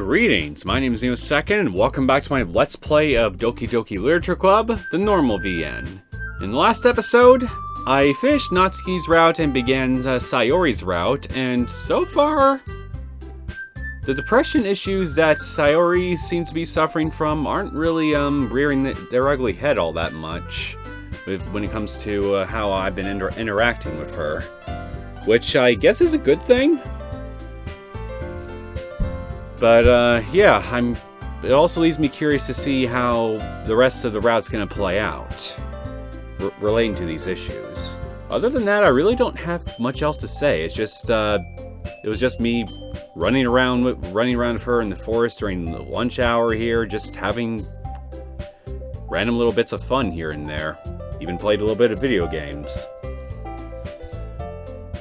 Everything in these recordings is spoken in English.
Greetings, my name is Neosekken, and welcome back to my Let's Play of Doki Doki Literature Club, the normal VN. In the last episode, I finished Natsuki's route and began Sayori's route, and so far, the depression issues that Sayori seems to be suffering from aren't really rearing their ugly head all that much when it comes to how I've been interacting with her, which I guess is a good thing. But yeah, it also leaves me curious to see how the rest of the route's going to play out relating to these issues. Other than that, I really don't have much else to say. It's just it was just me running around with her in the forest during the lunch hour here, just having random little bits of fun here and there. Even played a little bit of video games.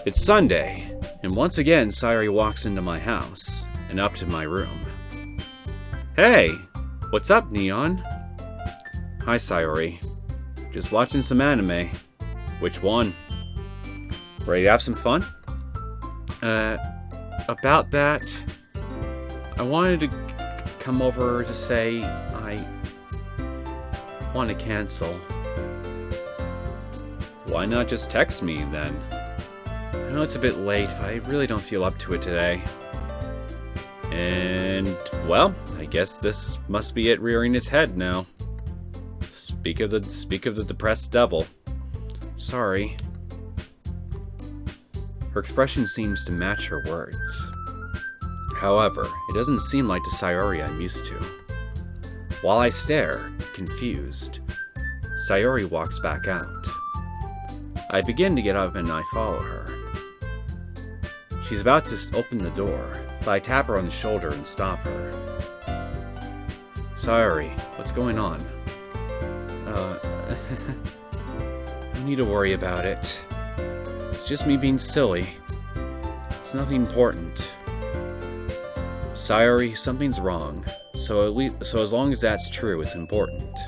It's Sunday, and once again Sayori walks into my house and up to my room. Hey, what's up, Neon? Hi, Sayori. Just watching some anime. Which one? Ready to have some fun? About that, I wanted to come over to say I want to cancel. Why not just text me then? I know it's a bit late, but I really don't feel up to it today. And, well, I guess this must be it rearing its head now. Speak of the depressed devil. Sorry. Her expression seems to match her words. However, it doesn't seem like the Sayori I'm used to. While I stare, confused, Sayori walks back out. I begin to get up and I follow her. She's about to open the door, but I tap her on the shoulder and stop her. Sayori, what's going on? No need to worry about it. It's just me being silly. It's nothing important. Sayori, something's wrong. So as long as that's true, it's important.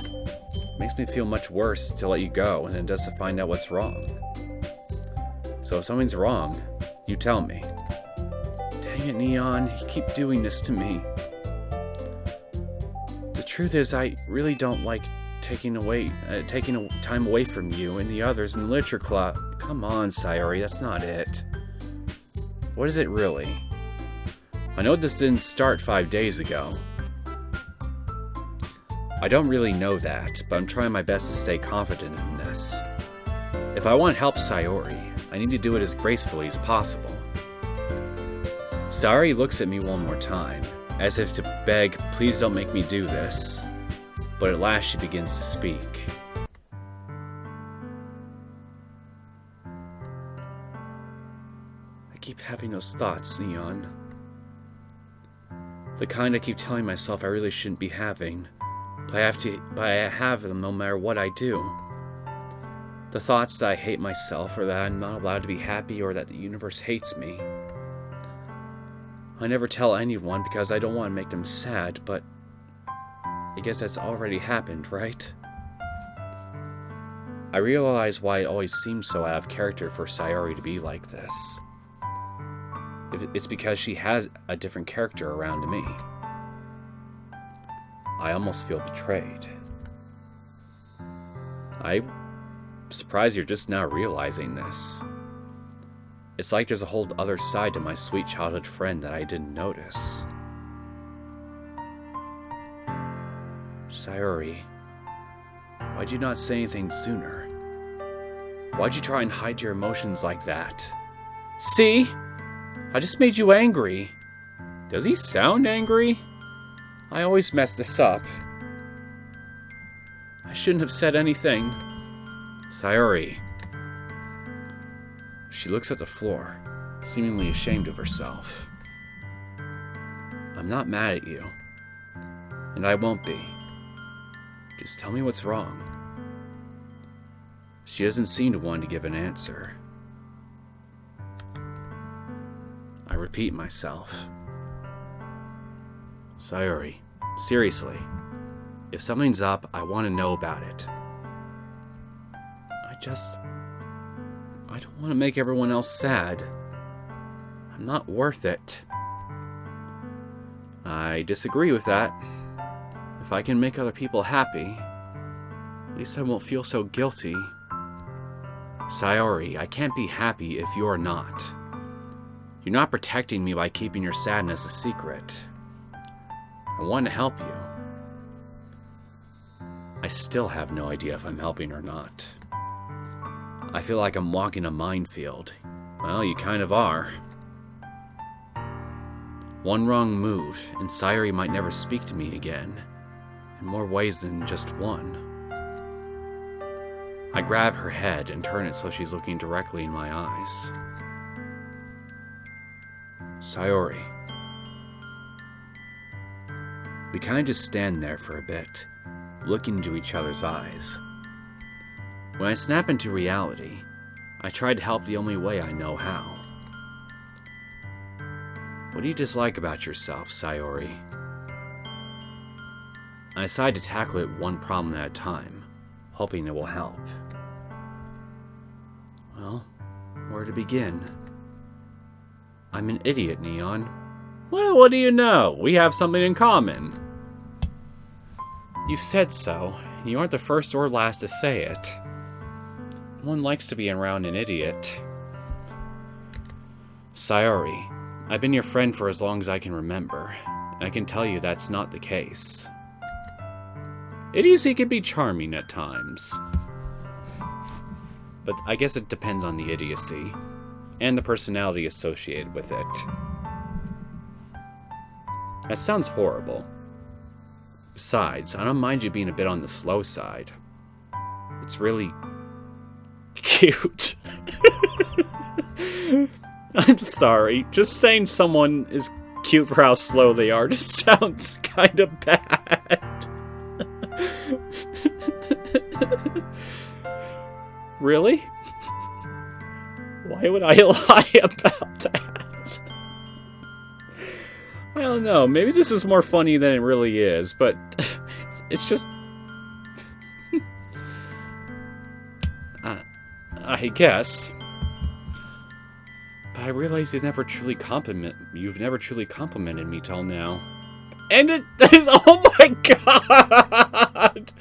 It makes me feel much worse to let you go than it does to find out what's wrong. So if something's wrong, you tell me. Dang it, Neon, you keep doing this to me. The truth is, I really don't like taking time away from you and the others in the literature club. Come on, Sayori, that's not it. What is it really? I know this didn't start 5 days ago. I don't really know that, but I'm trying my best to stay confident in this. If I want to help Sayori, I need to do it as gracefully as possible. Sayori looks at me one more time, as if to beg, please don't make me do this. But at last she begins to speak. I keep having those thoughts, Neon. The kind I keep telling myself I really shouldn't be having, but I have them no matter what I do. The thoughts that I hate myself, or that I'm not allowed to be happy, or that the universe hates me. I never tell anyone because I don't want to make them sad, but I guess that's already happened, right? I realize why it always seems so out of character for Sayori to be like this. It's because she has a different character around me. I almost feel betrayed. I'm surprised you're just now realizing this. It's like there's a whole other side to my sweet childhood friend that I didn't notice. Sayori, why'd you not say anything sooner? Why'd you try and hide your emotions like that? See? I just made you angry. Does he sound angry? I always mess this up. I shouldn't have said anything. Sayori. She looks at the floor, seemingly ashamed of herself. I'm not mad at you, and I won't be. Just tell me what's wrong. She doesn't seem to want to give an answer. I repeat myself. Sayori, seriously, if something's up, I want to know about it. I don't want to make everyone else sad. I'm not worth it. I disagree with that. If I can make other people happy, at least I won't feel so guilty. Sayori, I can't be happy if you're not. You're not protecting me by keeping your sadness a secret. I want to help you. I still have no idea if I'm helping or not. I feel like I'm walking a minefield. Well, you kind of are. One wrong move, and Sayori might never speak to me again. In more ways than just one. I grab her head and turn it so she's looking directly in my eyes. Sayori. We kind of just stand there for a bit, looking into each other's eyes. When I snap into reality, I try to help the only way I know how. What do you dislike about yourself, Sayori? I decide to tackle it one problem at a time, hoping it will help. Well, where to begin? I'm an idiot, Neon. Well, what do you know? We have something in common. You said so, and you aren't the first or last to say it. No one likes to be around an idiot. Sayori, I've been your friend for as long as I can remember, and I can tell you that's not the case. Idiocy can be charming at times. But I guess it depends on the idiocy, and the personality associated with it. That sounds horrible. Besides, I don't mind you being a bit on the slow side. It's really cute. I'm sorry, just saying someone is cute for how slow they are just sounds kind of bad. Really? Why would I lie about that? I don't know, maybe this is more funny than it really is, but it's just... I guess. But I realize you've never truly complimented me till now. And it is, oh my god!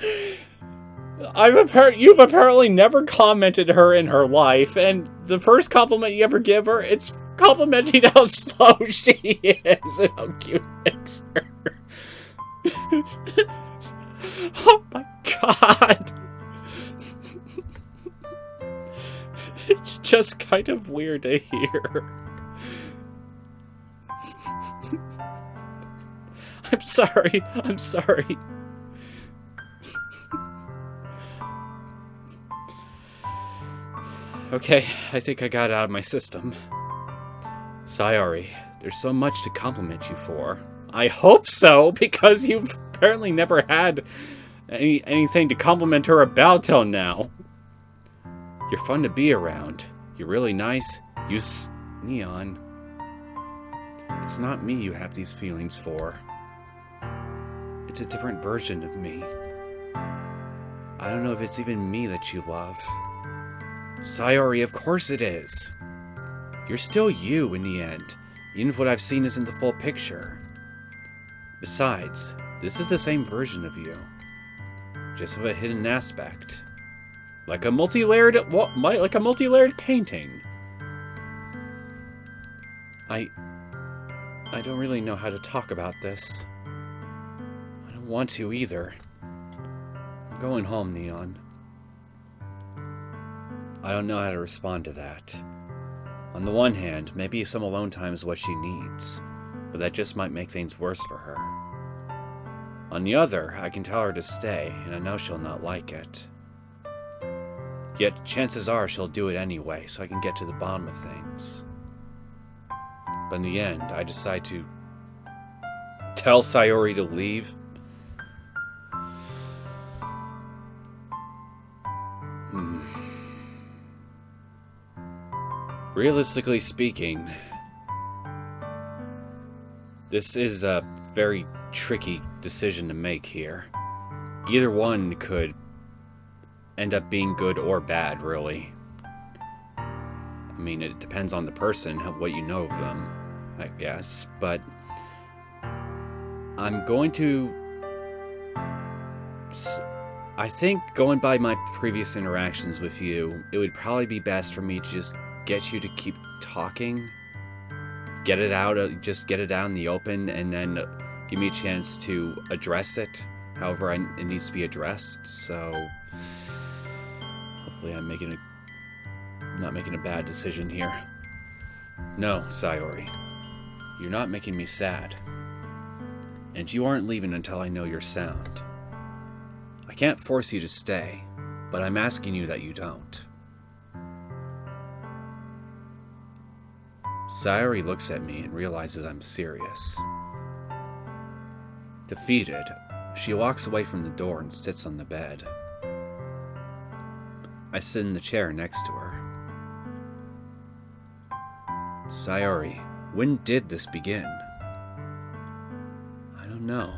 You've apparently never commented her in her life, and the first compliment you ever give her, it's complimenting how slow she is and how cute it makes her. Oh my god! It's just kind of weird to hear. I'm sorry. Okay, I think I got it out of my system. Sayori, there's so much to compliment you for. I hope so, because you've apparently never had anything to compliment her about till now. You're fun to be around. You're really nice. Neon. It's not me you have these feelings for. It's a different version of me. I don't know if it's even me that you love. Sayori, of course it is. You're still you in the end, even if what I've seen isn't the full picture. Besides, this is the same version of you, just with a hidden aspect. Like a multi-layered painting. I don't really know how to talk about this. I don't want to either. I'm going home, Neon. I don't know how to respond to that. On the one hand, maybe some alone time is what she needs, but that just might make things worse for her. On the other, I can tell her to stay, and I know she'll not like it. Yet, chances are she'll do it anyway, so I can get to the bottom of things. But in the end, I decide to tell Sayori to leave. Realistically speaking, this is a very tricky decision to make here. Either one could end up being good or bad, really. I mean, it depends on the person, what you know of them, I guess. But I'm going to... I think going by my previous interactions with you, it would probably be best for me to just get you to keep talking. Get it out, just get it out in the open, and then give me a chance to address it. However, it needs to be addressed, so... Hopefully I'm not making a bad decision here. No, Sayori. You're not making me sad. And you aren't leaving until I know you're sound. I can't force you to stay, but I'm asking you that you don't. Sayori looks at me and realizes I'm serious. Defeated, she walks away from the door and sits on the bed. I sit in the chair next to her. Sayori, when did this begin? I don't know.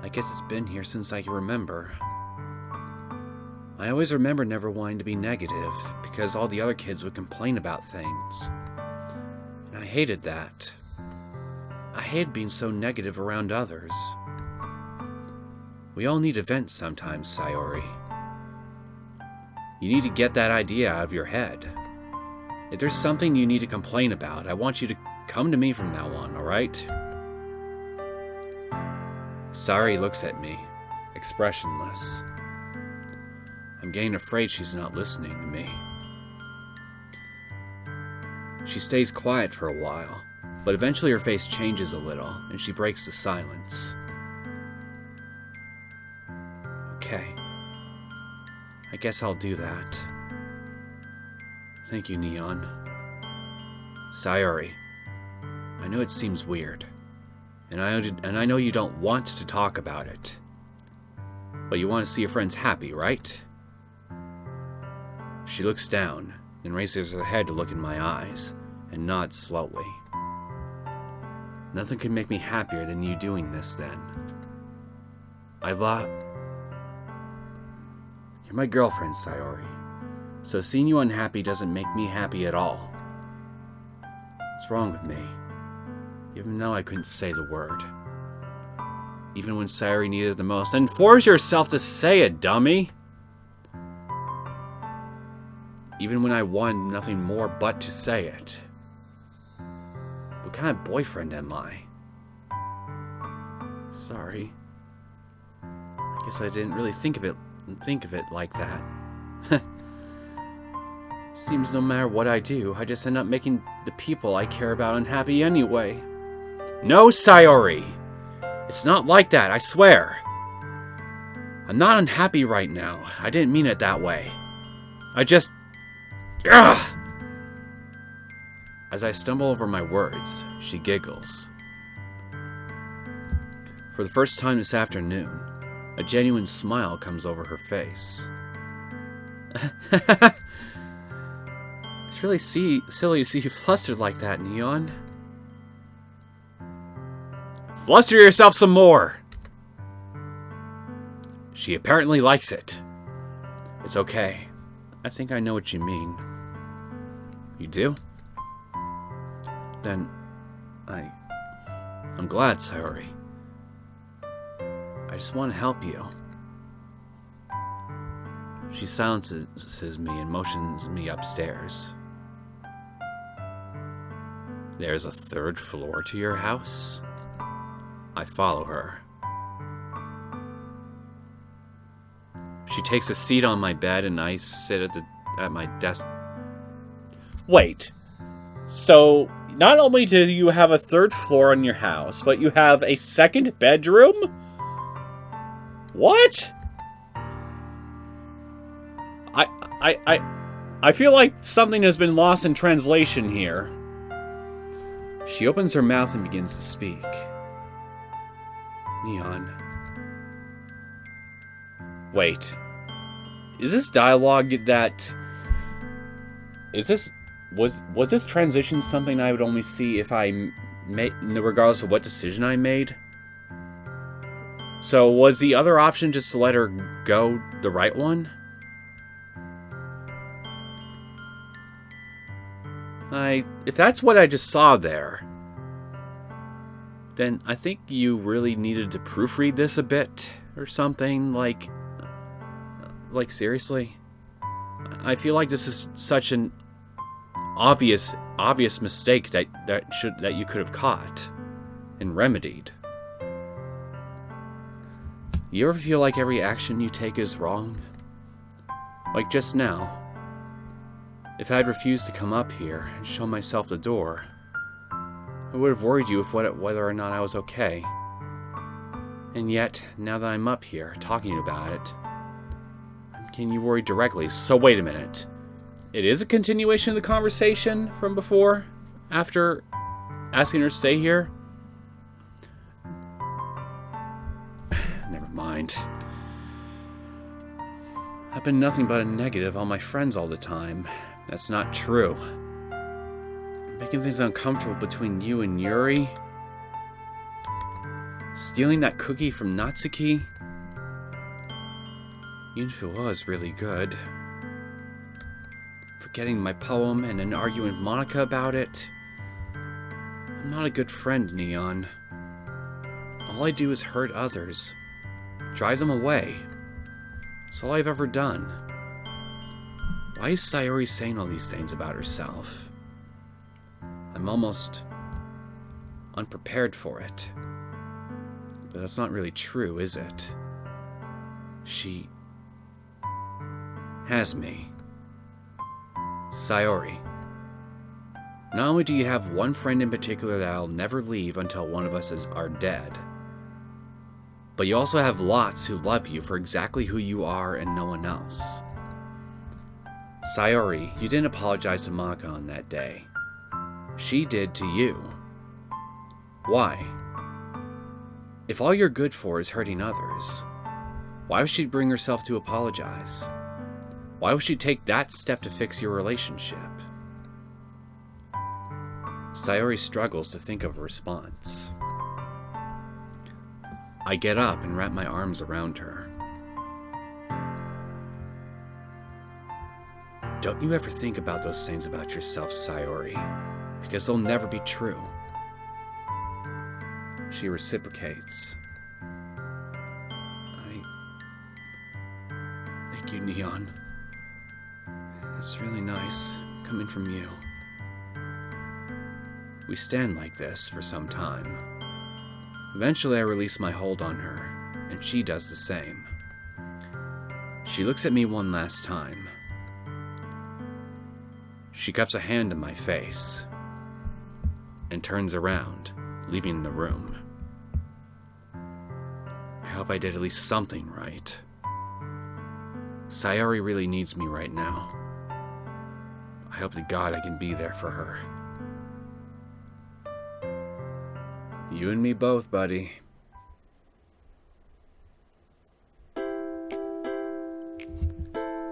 I guess it's been here since I can remember. I always remember never wanting to be negative, because all the other kids would complain about things. And I hated that. I hated being so negative around others. We all need events sometimes, Sayori. You need to get that idea out of your head. If there's something you need to complain about, I want you to come to me from now on, alright? Sayori looks at me, expressionless. I'm getting afraid she's not listening to me. She stays quiet for a while, but eventually her face changes a little, and she breaks the silence. Okay. I guess I'll do that. Thank you, Neon. Sayori, I know it seems weird, and I know you don't want to talk about it, but you want to see your friends happy, right? She looks down, and raises her head to look in my eyes, and nods slowly. Nothing could make me happier than you doing this, then. You're my girlfriend, Sayori, so seeing you unhappy doesn't make me happy at all. What's wrong with me? Even though I couldn't say the word. Even when Sayori needed it the most. Then force yourself to say it, dummy! Even when I wanted nothing more but to say it. What kind of boyfriend am I? Sorry. I guess I didn't really think of it like that. Seems no matter what I do, I just end up making the people I care about unhappy anyway. No, Sayori! It's not like that, I swear. I'm not unhappy right now. I didn't mean it that way. I just... Ugh! As I stumble over my words, she giggles. For the first time this afternoon, a genuine smile comes over her face. It's really silly to see you flustered like that, Neon. Fluster yourself some more! She apparently likes it. It's okay. I think I know what you mean. You do? Then, I'm glad, Sayori. I just want to help you. She silences me and motions me upstairs. There's a third floor to your house? I follow her. She takes a seat on my bed and I sit at my desk. Wait. So, not only do you have a third floor on your house, but you have a second bedroom? What? I feel like something has been lost in translation here. She opens her mouth and begins to speak. Neon. Wait. Is this dialogue that... Was this transition something I would only see if I made... regardless of what decision I made? So, was the other option just to let her go the right one? If that's what I just saw there, then I think you really needed to proofread this a bit or something. Like seriously? I feel like this is such an obvious mistake that you could have caught and remedied. You ever feel like every action you take is wrong? Like just now. If I had refused to come up here and show myself the door, I would have worried you with whether or not I was okay. And yet, now that I'm up here talking about it, I'm getting you worried directly. So wait a minute. It is a continuation of the conversation from before, after asking her to stay here? Never mind. I've been nothing but a negative on my friends all the time. That's not true. Making things uncomfortable between you and Yuri. Stealing that cookie from Natsuki. Even if it was really good. Forgetting my poem and then arguing with Monika about it. I'm not a good friend, Neon. All I do is hurt others. Drive them away. That's all I've ever done. Why is Sayori saying all these things about herself? I'm almost unprepared for it. But that's not really true, is it? She has me. Sayori. Not only do you have one friend in particular that I'll never leave until one of us are dead, but you also have lots who love you for exactly who you are and no one else. Sayori, you didn't apologize to Monika on that day. She did to you. Why? If all you're good for is hurting others, why would she bring herself to apologize? Why would she take that step to fix your relationship? Sayori struggles to think of a response. I get up and wrap my arms around her. Don't you ever think about those things about yourself, Sayori, because they'll never be true. She reciprocates. Thank you, Neon. It's really nice coming from you. We stand like this for some time. Eventually I release my hold on her, and she does the same. She looks at me one last time. She cups a hand in my face and turns around, leaving the room. I hope I did at least something right. Sayori really needs me right now. I hope to God I can be there for her. You and me both, buddy.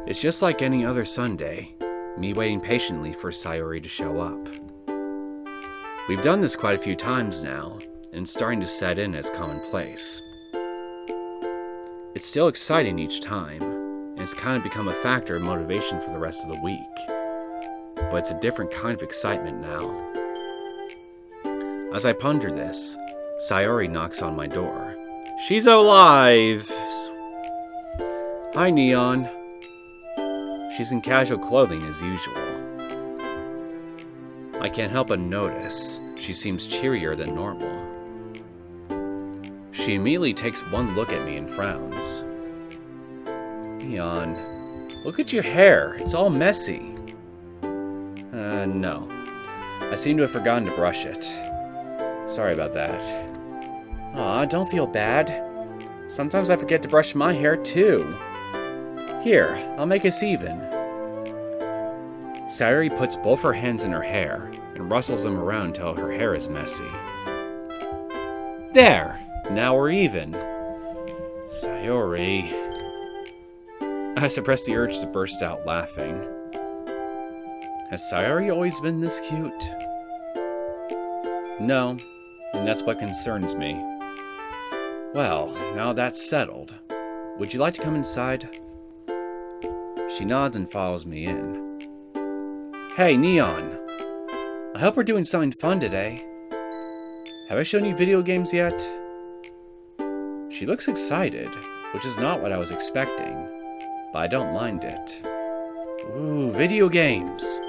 It's just like any other Sunday, me waiting patiently for Sayori to show up. We've done this quite a few times now, and it's starting to set in as commonplace. It's still exciting each time, and it's kind of become a factor of motivation for the rest of the week. But it's a different kind of excitement now. As I ponder this, Sayori knocks on my door. She's alive! Hi, Neon. She's in casual clothing as usual. I can't help but notice she seems cheerier than normal. She immediately takes one look at me and frowns. Neon, look at your hair. It's all messy. No. I seem to have forgotten to brush it. Sorry about that. Aw, don't feel bad. Sometimes I forget to brush my hair too. Here, I'll make us even. Sayori puts both her hands in her hair and rustles them around until her hair is messy. There! Now we're even. Sayori. I suppress the urge to burst out laughing. Has Sayori always been this cute? No, and that's what concerns me. Well, now that's settled, would you like to come inside? She nods and follows me in. Hey, Neon. I hope we're doing something fun today. Have I shown you video games yet? She looks excited, which is not what I was expecting, but I don't mind it. Ooh, video games.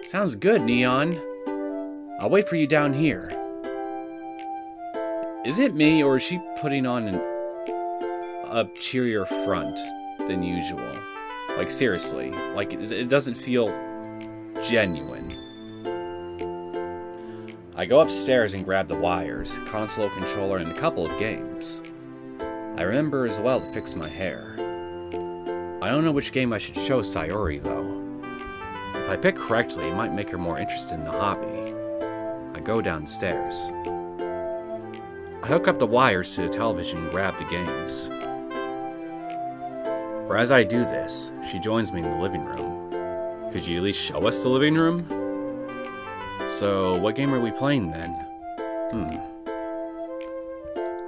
Sounds good, Neon. I'll wait for you down here. Is it me, or is she putting on a cheerier front than usual? Like, seriously. Like, it doesn't feel genuine. I go upstairs and grab the wires, console controller, and a couple of games. I remember as well to fix my hair. I don't know which game I should show Sayori, though. If I pick correctly, it might make her more interested in the hobby. I go downstairs. I hook up the wires to the television and grab the games. For as I do this, she joins me in the living room. Could you at least show us the living room? So, what game are we playing then?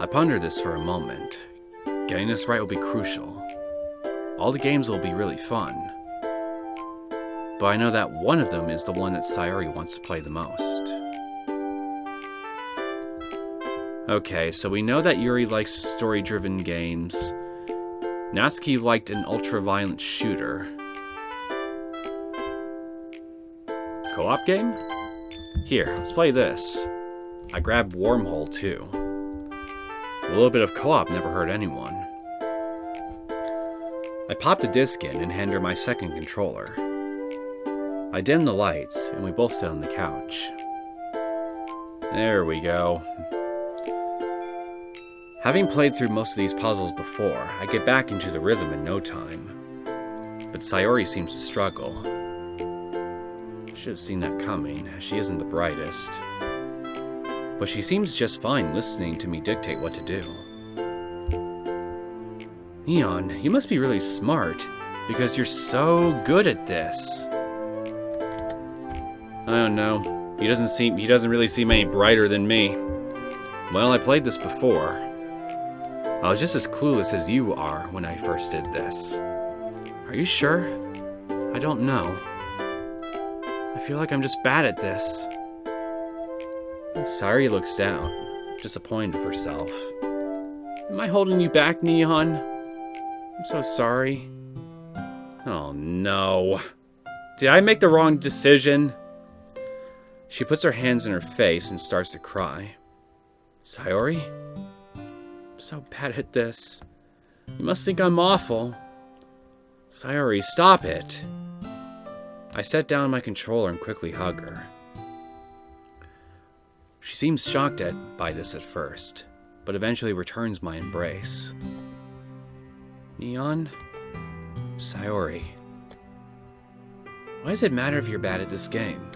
I ponder this for a moment. Getting this right will be crucial. All the games will be really fun. But I know that one of them is the one that Sayori wants to play the most. Okay, so we know that Yuri likes story-driven games. Natsuki liked an ultra-violent shooter. Co-op game? Here, let's play this. I grabbed Wormhole too. A little bit of co-op never hurt anyone. I pop the disc in and hand her my second controller. I dim the lights, and we both sit on the couch. There we go. Having played through most of these puzzles before, I get back into the rhythm in no time. But Sayori seems to struggle. Should have seen that coming, as she isn't the brightest. But she seems just fine listening to me dictate what to do. Neon, you must be really smart, because you're so good at this. I don't know. He doesn't really seem any brighter than me. Well, I played this before. I was just as clueless as you are when I first did this. Are you sure? I don't know. I feel like I'm just bad at this. Sayori looks down, disappointed of herself. Am I holding you back, Neon? I'm so sorry. Oh no. Did I make the wrong decision? She puts her hands in her face and starts to cry. Sayori? I'm so bad at this. You must think I'm awful. Sayori, stop it. I set down my controller and quickly hug her. She seems shocked by this at first, but eventually returns my embrace. Neon? Sayori. Why does it matter if you're bad at this game?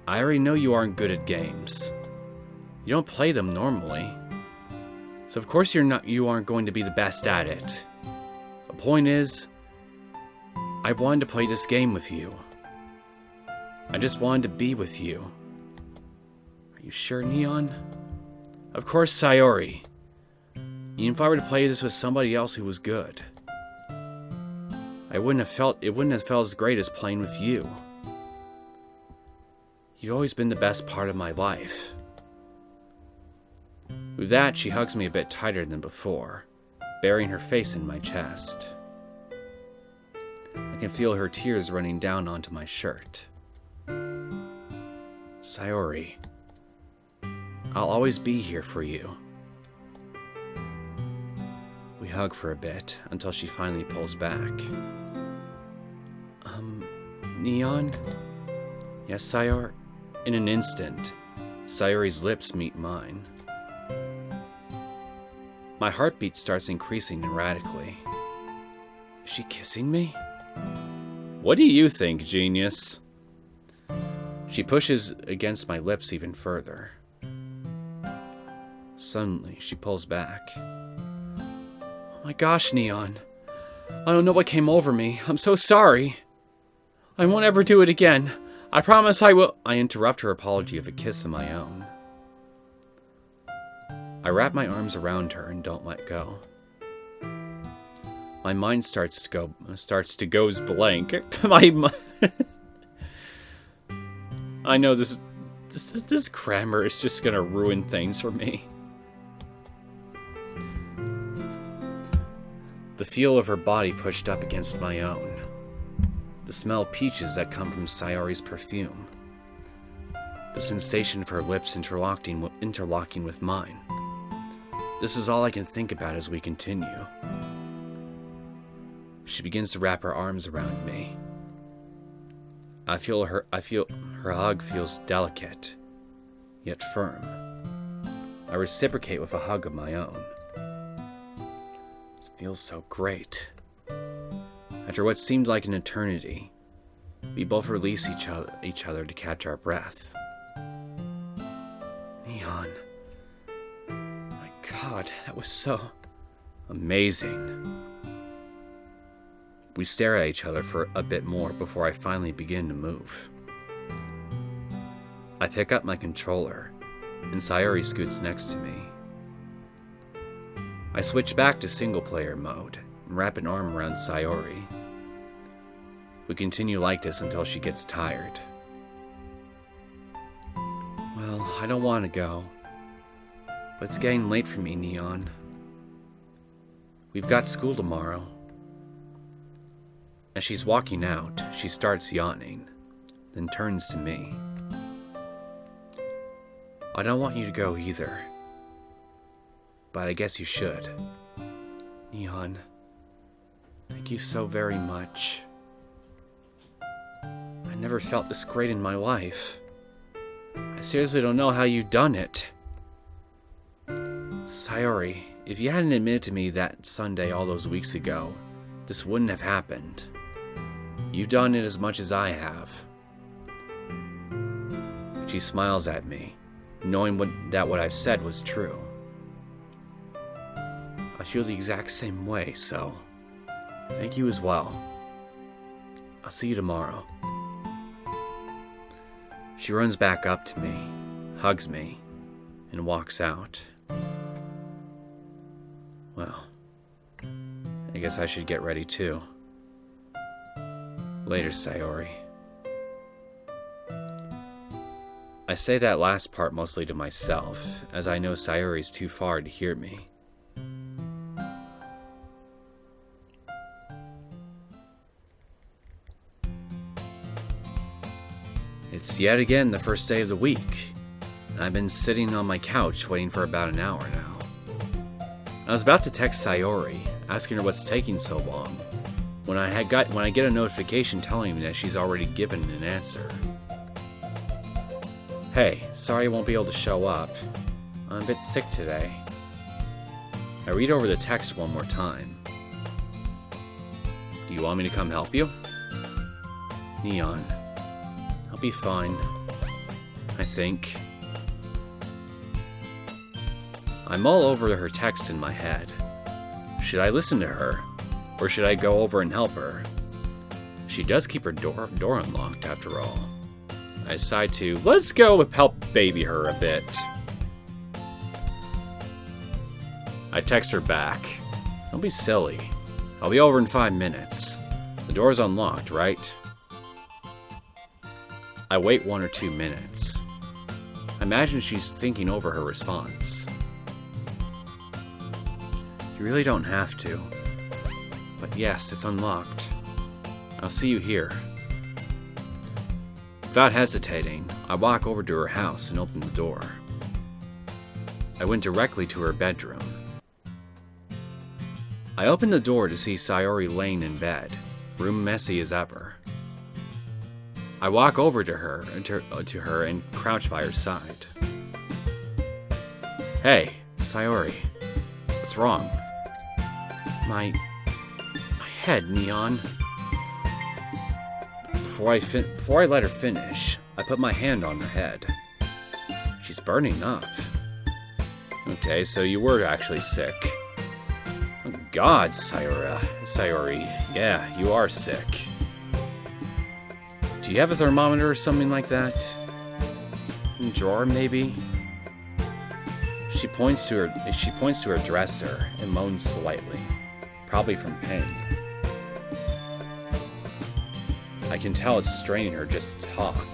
I already know you aren't good at games. You don't play them normally. So of course you aren't going to be the best at it. The point is, I wanted to play this game with you. I just wanted to be with you. Are you sure, Neon? Of course, Sayori. Even if I were to play this with somebody else who was good, it wouldn't have felt as great as playing with you. You've always been the best part of my life. With that, she hugs me a bit tighter than before, burying her face in my chest. I can feel her tears running down onto my shirt. Sayori, I'll always be here for you. We hug for a bit until she finally pulls back. Neon? Yes, Sayori? In an instant, Sayori's lips meet mine. My heartbeat starts increasing erratically. Is she kissing me? What do you think, genius? She pushes against my lips even further. Suddenly, she pulls back. Oh my gosh, Neon. I don't know what came over me. I'm so sorry. I won't ever do it again. I promise I will. I interrupt her apology of a kiss of my own. I wrap my arms around her and don't let go. My mind starts to goes blank. I know this This grammar is just gonna ruin things for me. The feel of her body pushed up against my own. The smell of peaches that come from Sayori's perfume. The sensation of her lips interlocking with mine. This is all I can think about as we continue. She begins to wrap her arms around me. I feel her hug feels delicate, yet firm. I reciprocate with a hug of my own. It feels so great. After what seemed like an eternity, we both release each other to catch our breath. Neon. My God, that was so amazing. We stare at each other for a bit more before I finally begin to move. I pick up my controller, and Sayori scoots next to me. I switch back to single-player mode and wrap an arm around Sayori. We continue like this until she gets tired. Well, I don't want to go, but it's getting late for me, Neon. We've got school tomorrow. As she's walking out, she starts yawning, then turns to me. I don't want you to go either, but I guess you should. Neon, thank you so very much. I never felt this great in my life. I seriously don't know how you've done it. Sayori, if you hadn't admitted to me that Sunday all those weeks ago, this wouldn't have happened. You've done it as much as I have. She smiles at me, knowing what I've said was true. I feel the exact same way, so thank you as well. I'll see you tomorrow. She runs back up to me, hugs me, and walks out. Well, I guess I should get ready too. Later, Sayori. I say that last part mostly to myself, as I know Sayori's too far to hear me. It's yet again the first day of the week, and I've been sitting on my couch waiting for about an hour now. I was about to text Sayori, asking her what's taking so long, when I get a notification telling me that she's already given an answer. Hey, sorry I won't be able to show up. I'm a bit sick today. I read over the text one more time. Do you want me to come help you? Neon. I'll be fine. I think. I'm all over her text in my head. Should I listen to her? Or should I go over and help her? She does keep her door unlocked after all. I decide to, let's go help baby her a bit. I text her back. Don't be silly. I'll be over in 5 minutes. The door's unlocked, right? I wait 1 or 2 minutes. I imagine she's thinking over her response. You really don't have to. But yes, it's unlocked. I'll see you here. Without hesitating, I walk over to her house and open the door. I went directly to her bedroom. I opened the door to see Sayori laying in bed, room messy as ever. I walk over to her and crouch by her side. Hey, Sayori, what's wrong? My head, Neon. Before I let her finish, I put my hand on her head. She's burning up. Okay, so you were actually sick. Oh God, Sayori, yeah, you are sick. Do you have a thermometer or something like that? In a drawer, maybe? She points to her dresser and moans slightly, probably from pain. I can tell it's straining her just to talk.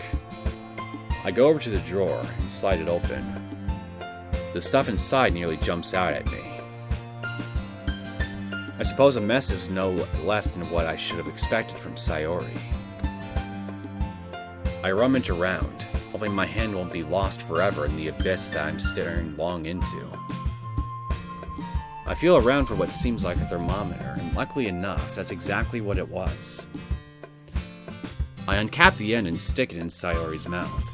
I go over to the drawer and slide it open. The stuff inside nearly jumps out at me. I suppose a mess is no less than what I should have expected from Sayori. I rummage around, hoping my hand won't be lost forever in the abyss that I'm staring long into. I feel around for what seems like a thermometer, and luckily enough, that's exactly what it was. I uncap the end and stick it in Sayori's mouth.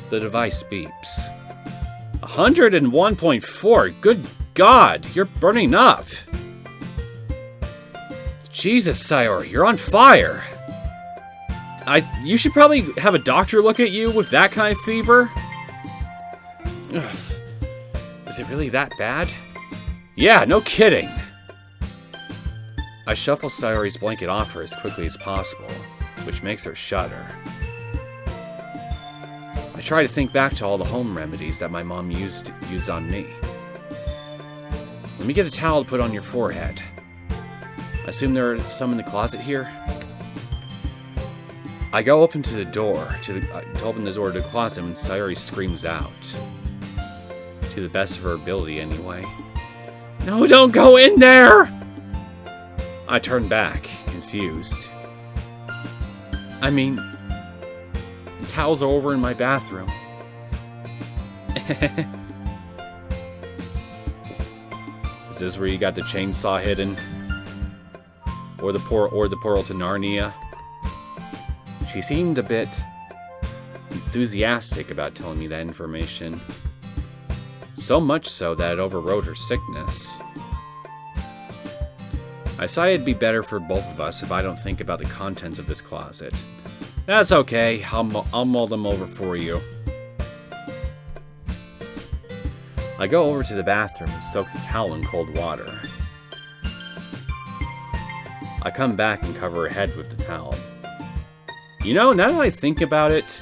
The device beeps. 101.4, good God, you're burning up! Jesus, Sayori, you're on fire! You should probably have a doctor look at you with that kind of fever. Ugh. Is it really that bad? Yeah, no kidding! I shuffle Sayori's blanket off her as quickly as possible, which makes her shudder. I try to think back to all the home remedies that my mom used on me. Let me get a towel to put on your forehead. I assume there are some in the closet here? I go open to the door, to open the door to the closet when Sayori screams out. To the best of her ability, anyway. No, don't go in there! I turn back, confused. I mean, the towels are over in my bathroom. Is this where you got the chainsaw hidden? Or the portal to Narnia? She seemed a bit enthusiastic about telling me that information. So much so that it overrode her sickness. I decided it'd be better for both of us if I don't think about the contents of this closet. That's okay, I'll mull them over for you. I go over to the bathroom and soak the towel in cold water. I come back and cover her head with the towel. You know, now that I think about it,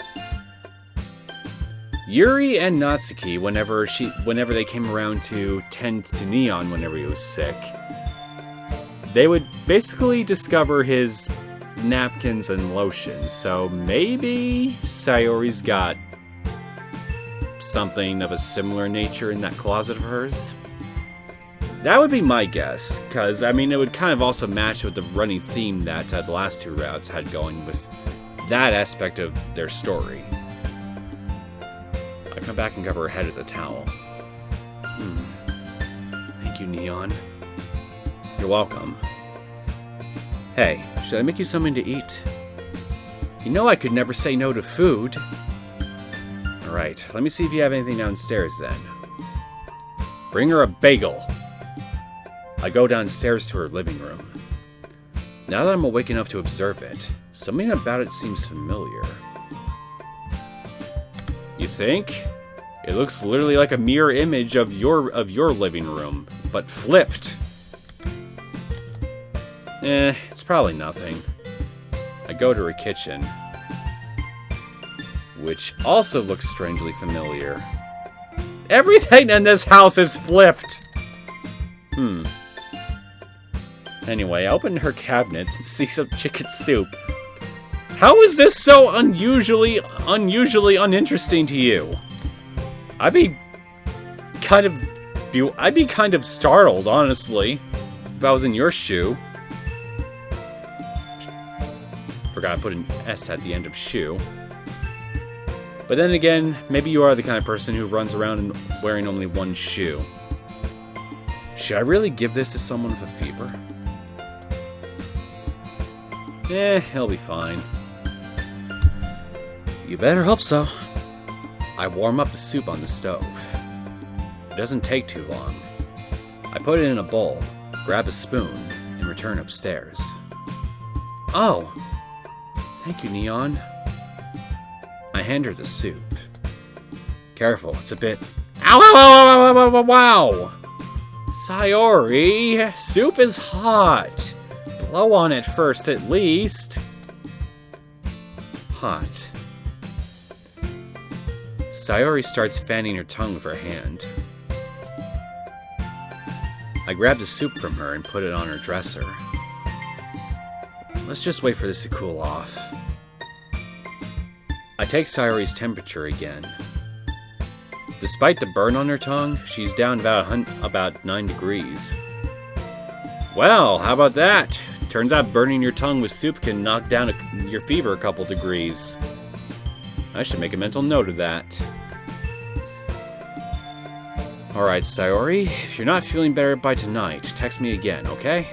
Yuri and Natsuki, whenever they came around to tend to Neon whenever he was sick, they would basically discover his napkins and lotions. So maybe Sayori's got something of a similar nature in that closet of hers. That would be my guess, because, I mean, it would kind of also match with the running theme that the last two routes had going with that aspect of their story. I come back and cover her head with a towel. Thank you, Neon. You're welcome. Hey, should I make you something to eat? You know I could never say no to food. Alright, let me see if you have anything downstairs then. Bring her a bagel. I go downstairs to her living room. Now that I'm awake enough to observe it, something about it seems familiar. You think? It looks literally like a mirror image of your living room, but flipped. It's probably nothing. I go to her kitchen, which also looks strangely familiar. Everything in this house is flipped! Anyway, I open her cabinets and see some chicken soup. How is this so unusually uninteresting to you? I'd be kind of startled, honestly, if I was in your shoe. Forgot I put an S at the end of shoe. But then again, maybe you are the kind of person who runs around and wearing only one shoe. Should I really give this to someone with a fever? He'll be fine. You better hope so. I warm up the soup on the stove. It doesn't take too long. I put it in a bowl, grab a spoon, and return upstairs. Oh! Thank you, Neon. I hand her the soup. Careful, it's a bit... Ow, ow, ow, ow, ow, ow, wow! Sayori, soup is hot. Blow on it first, at least. Hot. Sayori starts fanning her tongue with her hand. I grab the soup from her and put it on her dresser. Let's just wait for this to cool off. I take Sayori's temperature again. Despite the burn on her tongue, she's down about 9 degrees. Well, how about that? Turns out burning your tongue with soup can knock down your fever a couple degrees. I should make a mental note of that. Alright, Sayori, if you're not feeling better by tonight, text me again, okay?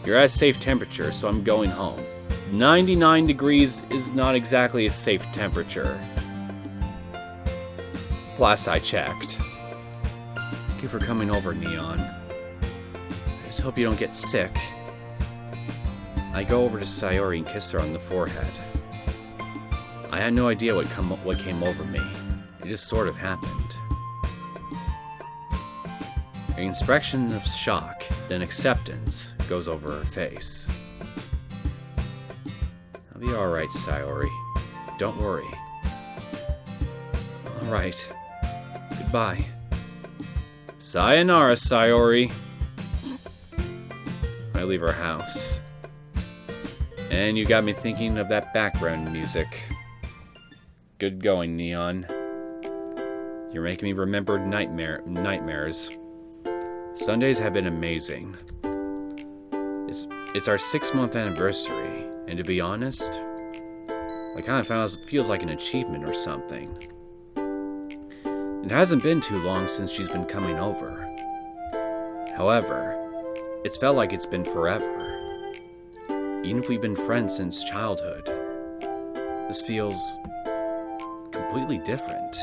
You're at a safe temperature, so I'm going home. 99 degrees is not exactly a safe temperature. Last I checked. Thank you for coming over, Neon. I just hope you don't get sick. I go over to Sayori and kiss her on the forehead. I had no idea what came over me. It just sort of happened. An expression of shock, then acceptance, goes over her face. I'll be alright, Sayori. Don't worry. Alright. Goodbye. Sayonara, Sayori. I leave her house. And you got me thinking of that background music. Good going, Neon. You're making me remember nightmares. Sundays have been amazing. It's our 6-month anniversary, and to be honest, it kind of feels like an achievement or something. It hasn't been too long since she's been coming over. However, it's felt like it's been forever. Even if we've been friends since childhood, this feels completely different.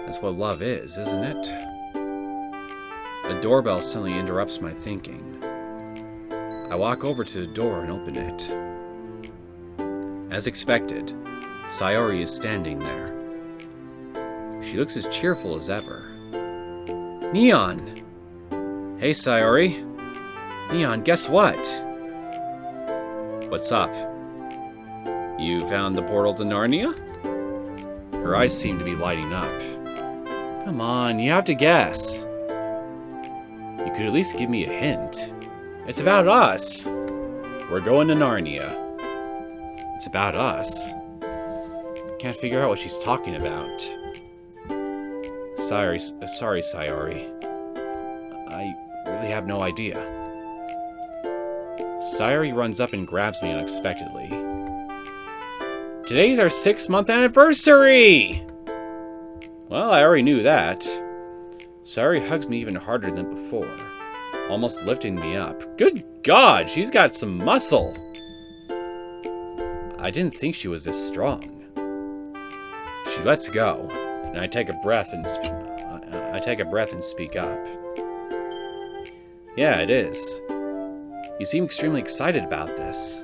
That's what love is, isn't it? A doorbell suddenly interrupts my thinking. I walk over to the door and open it. As expected, Sayori is standing there. She looks as cheerful as ever. Neon! Hey, Sayori. Neon, guess what? What's up? You found the portal to Narnia? Her eyes seem to be lighting up. Come on, you have to guess. You could at least give me a hint. It's about us. We're going to Narnia. It's about us. Can't figure out what she's talking about. Sorry, Sayori. I really have no idea. Sayori runs up and grabs me unexpectedly. Today's our 6-month anniversary! Well, I already knew that. Sayori hugs me even harder than before, almost lifting me up. Good God, she's got some muscle! I didn't think she was this strong. She lets go, and I take a breath and speak up. Yeah, it is. You seem extremely excited about this.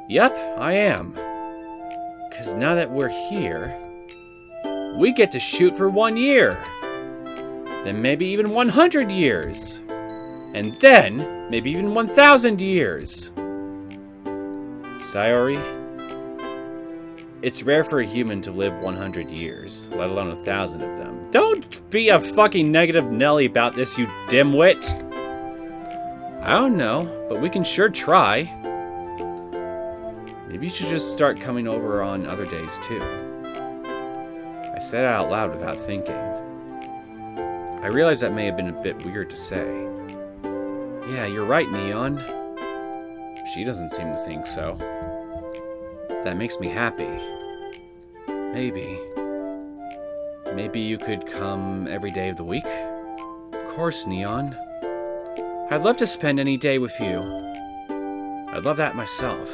Yep, I am. 'Cause now that we're here, we get to shoot for 1 year. Then maybe even 100 years. And then maybe even 1,000 years. Sayori, it's rare for a human to live 100 years, let alone 1,000 of them. Don't be a fucking negative Nelly about this, you dimwit. I don't know, but we can sure try. Maybe you should just start coming over on other days too. I said it out loud without thinking. I realize that may have been a bit weird to say. Yeah, you're right, Neon. She doesn't seem to think so. That makes me happy. Maybe you could come every day of the week? Of course, Neon. I'd love to spend any day with you. I'd love that myself.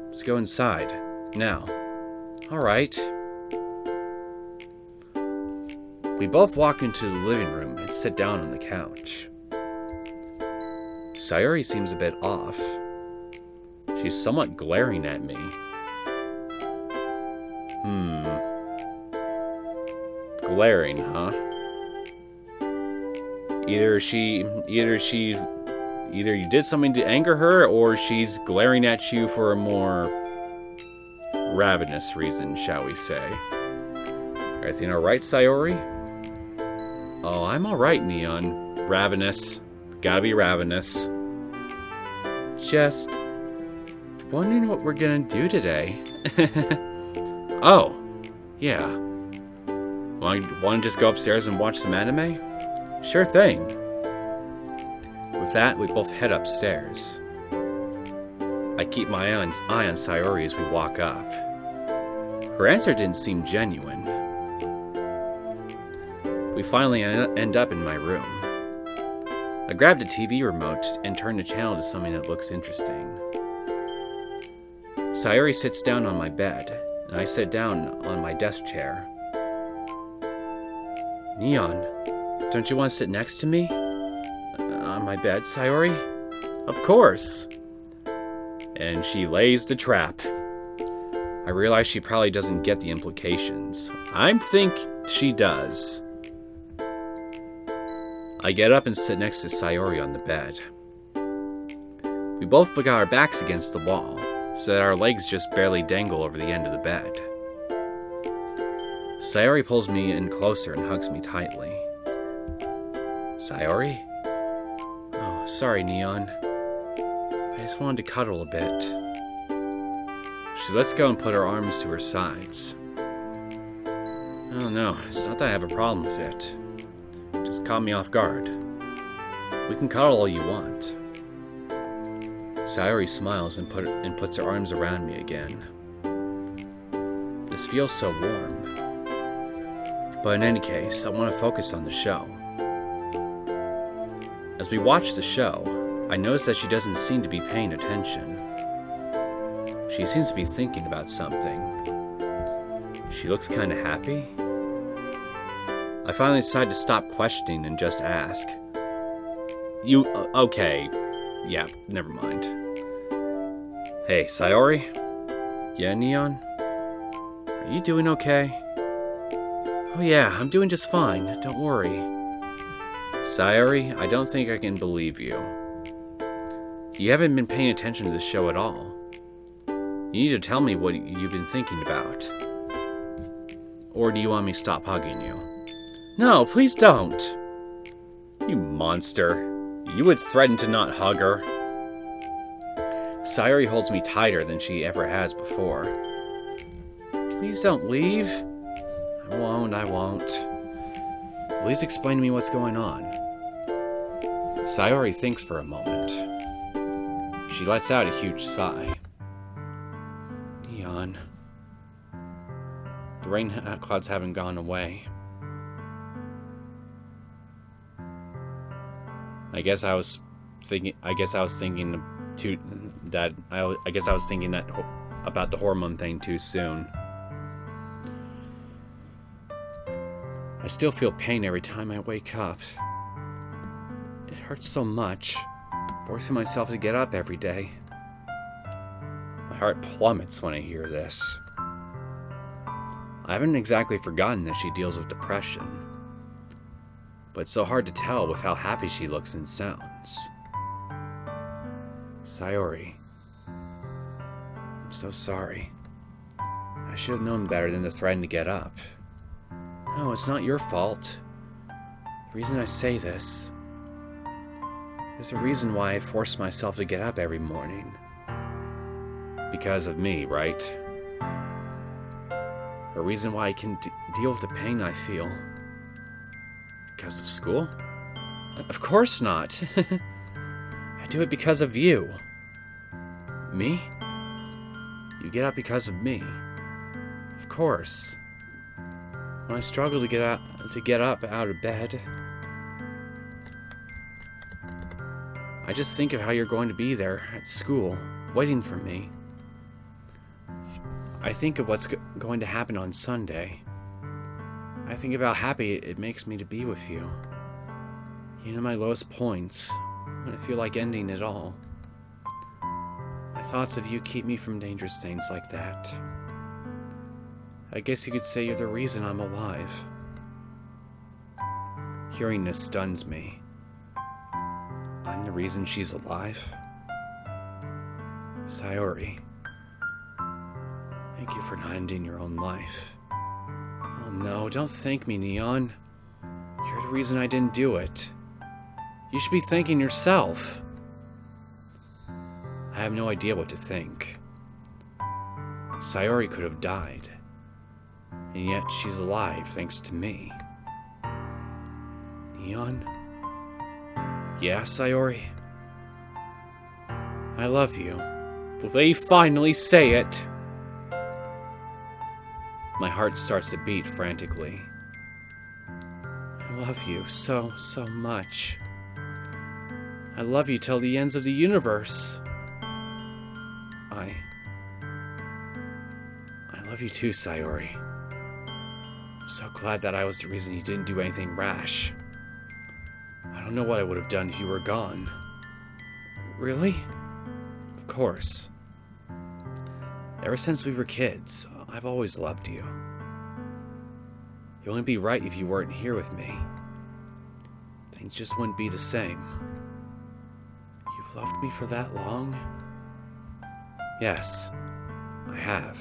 Let's go inside. Now. Alright. We both walk into the living room and sit down on the couch. Sayori seems a bit off. She's somewhat glaring at me. Glaring, huh? Either you did something to anger her, or she's glaring at you for a more ravenous reason, shall we say. Everything alright, Sayori? Oh, I'm alright, Neon. Ravenous. Gotta be ravenous. Just wondering what we're gonna do today. Oh, yeah. Want to just go upstairs and watch some anime? Sure thing. With that, we both head upstairs. I keep my eye on Sayori as we walk up. Her answer didn't seem genuine. We finally end up in my room. I grabbed a TV remote and turned the channel to something that looks interesting. Sayori sits down on my bed, and I sit down on my desk chair. Neon, don't you want to sit next to me? On my bed, Sayori? Of course! And she lays the trap. I realize she probably doesn't get the implications. I think she does. I get up and sit next to Sayori on the bed. We both got our backs against the wall, so that our legs just barely dangle over the end of the bed. Sayori pulls me in closer and hugs me tightly. Sayori? Oh, sorry, Neon. I just wanted to cuddle a bit. She lets go and put her arms to her sides. Oh no, it's not that I have a problem with it. Just caught me off guard. We can cuddle all you want. Sayori smiles and puts her arms around me again. This feels so warm. But in any case, I want to focus on the show. As we watch the show, I notice that she doesn't seem to be paying attention. She seems to be thinking about something. She looks kind of happy. I finally decide to stop questioning and just ask. Okay. Yeah, never mind. Hey, Sayori? Yeah, Neon? Are you doing okay? Oh yeah, I'm doing just fine, don't worry. Sayori, I don't think I can believe you. You haven't been paying attention to the show at all. You need to tell me what you've been thinking about. Or do you want me to stop hugging you? No, please don't. You monster. You would threaten to not hug her. Sayori holds me tighter than she ever has before. Please don't leave. I won't. Please explain to me what's going on. Sayori thinks for a moment. She lets out a huge sigh. Neon. The rain clouds haven't gone away. I guess I was thinking that about the hormone thing too soon. I still feel pain every time I wake up. It hurts so much, forcing myself to get up every day. My heart plummets when I hear this. I haven't exactly forgotten that she deals with depression, but it's so hard to tell with how happy she looks and sounds. Sayori, I'm so sorry. I should have known better than to threaten to get up. No, it's not your fault. The reason I say this, there's a reason why I force myself to get up every morning. Because of me, right? A reason why I can deal with the pain I feel. Because of school? Of course not. I do it because of you. Me? You get up because of me. Of course. When I struggle to get up out of bed, I just think of how you're going to be there at school, waiting for me. I think of what's going to happen on Sunday. I think of how happy it makes me to be with you. You know my lowest points, when I feel like ending it all. My thoughts of you keep me from dangerous things like that. I guess you could say you're the reason I'm alive. Hearing this stuns me. I'm the reason she's alive? Sayori, thank you for not ending your own life. Oh no, don't thank me, Neon. You're the reason I didn't do it. You should be thanking yourself. I have no idea what to think. Sayori could have died. And yet she's alive thanks to me. Neon? Yeah, Sayori? I love you. Will they finally say it? My heart starts to beat frantically. I love you so much. I love you till the ends of the universe. I love you too, Sayori. I'm so glad that I was the reason you didn't do anything rash. I don't know what I would have done if you were gone. Really? Of course. Ever since we were kids, I've always loved you. It wouldn't be right if you weren't here with me. Things just wouldn't be the same. You've loved me for that long? Yes, I have.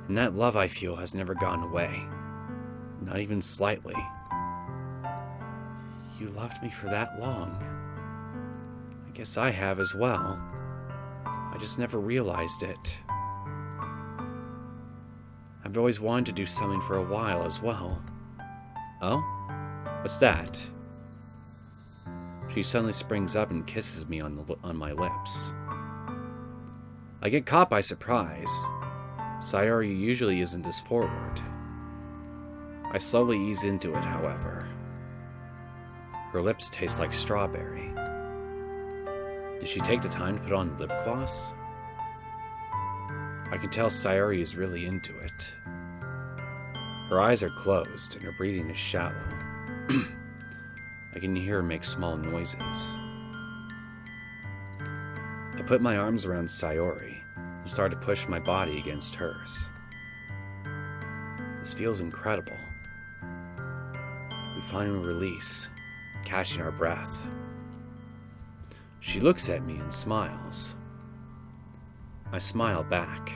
And that love I feel has never gone away. Not even slightly. You loved me for that long. I guess I have as well. I just never realized it. I've always wanted to do something for a while as well. Oh? What's that? She suddenly springs up and kisses me on my lips. I get caught by surprise. Sayori usually isn't this forward. I slowly ease into it, however. Her lips taste like strawberry. Did she take the time to put on lip gloss? I can tell Sayori is really into it. Her eyes are closed and her breathing is shallow. I can hear her make small noises. I put my arms around Sayori and start to push my body against hers. This feels incredible. We finally release, catching our breath. She looks at me and smiles. I smile back.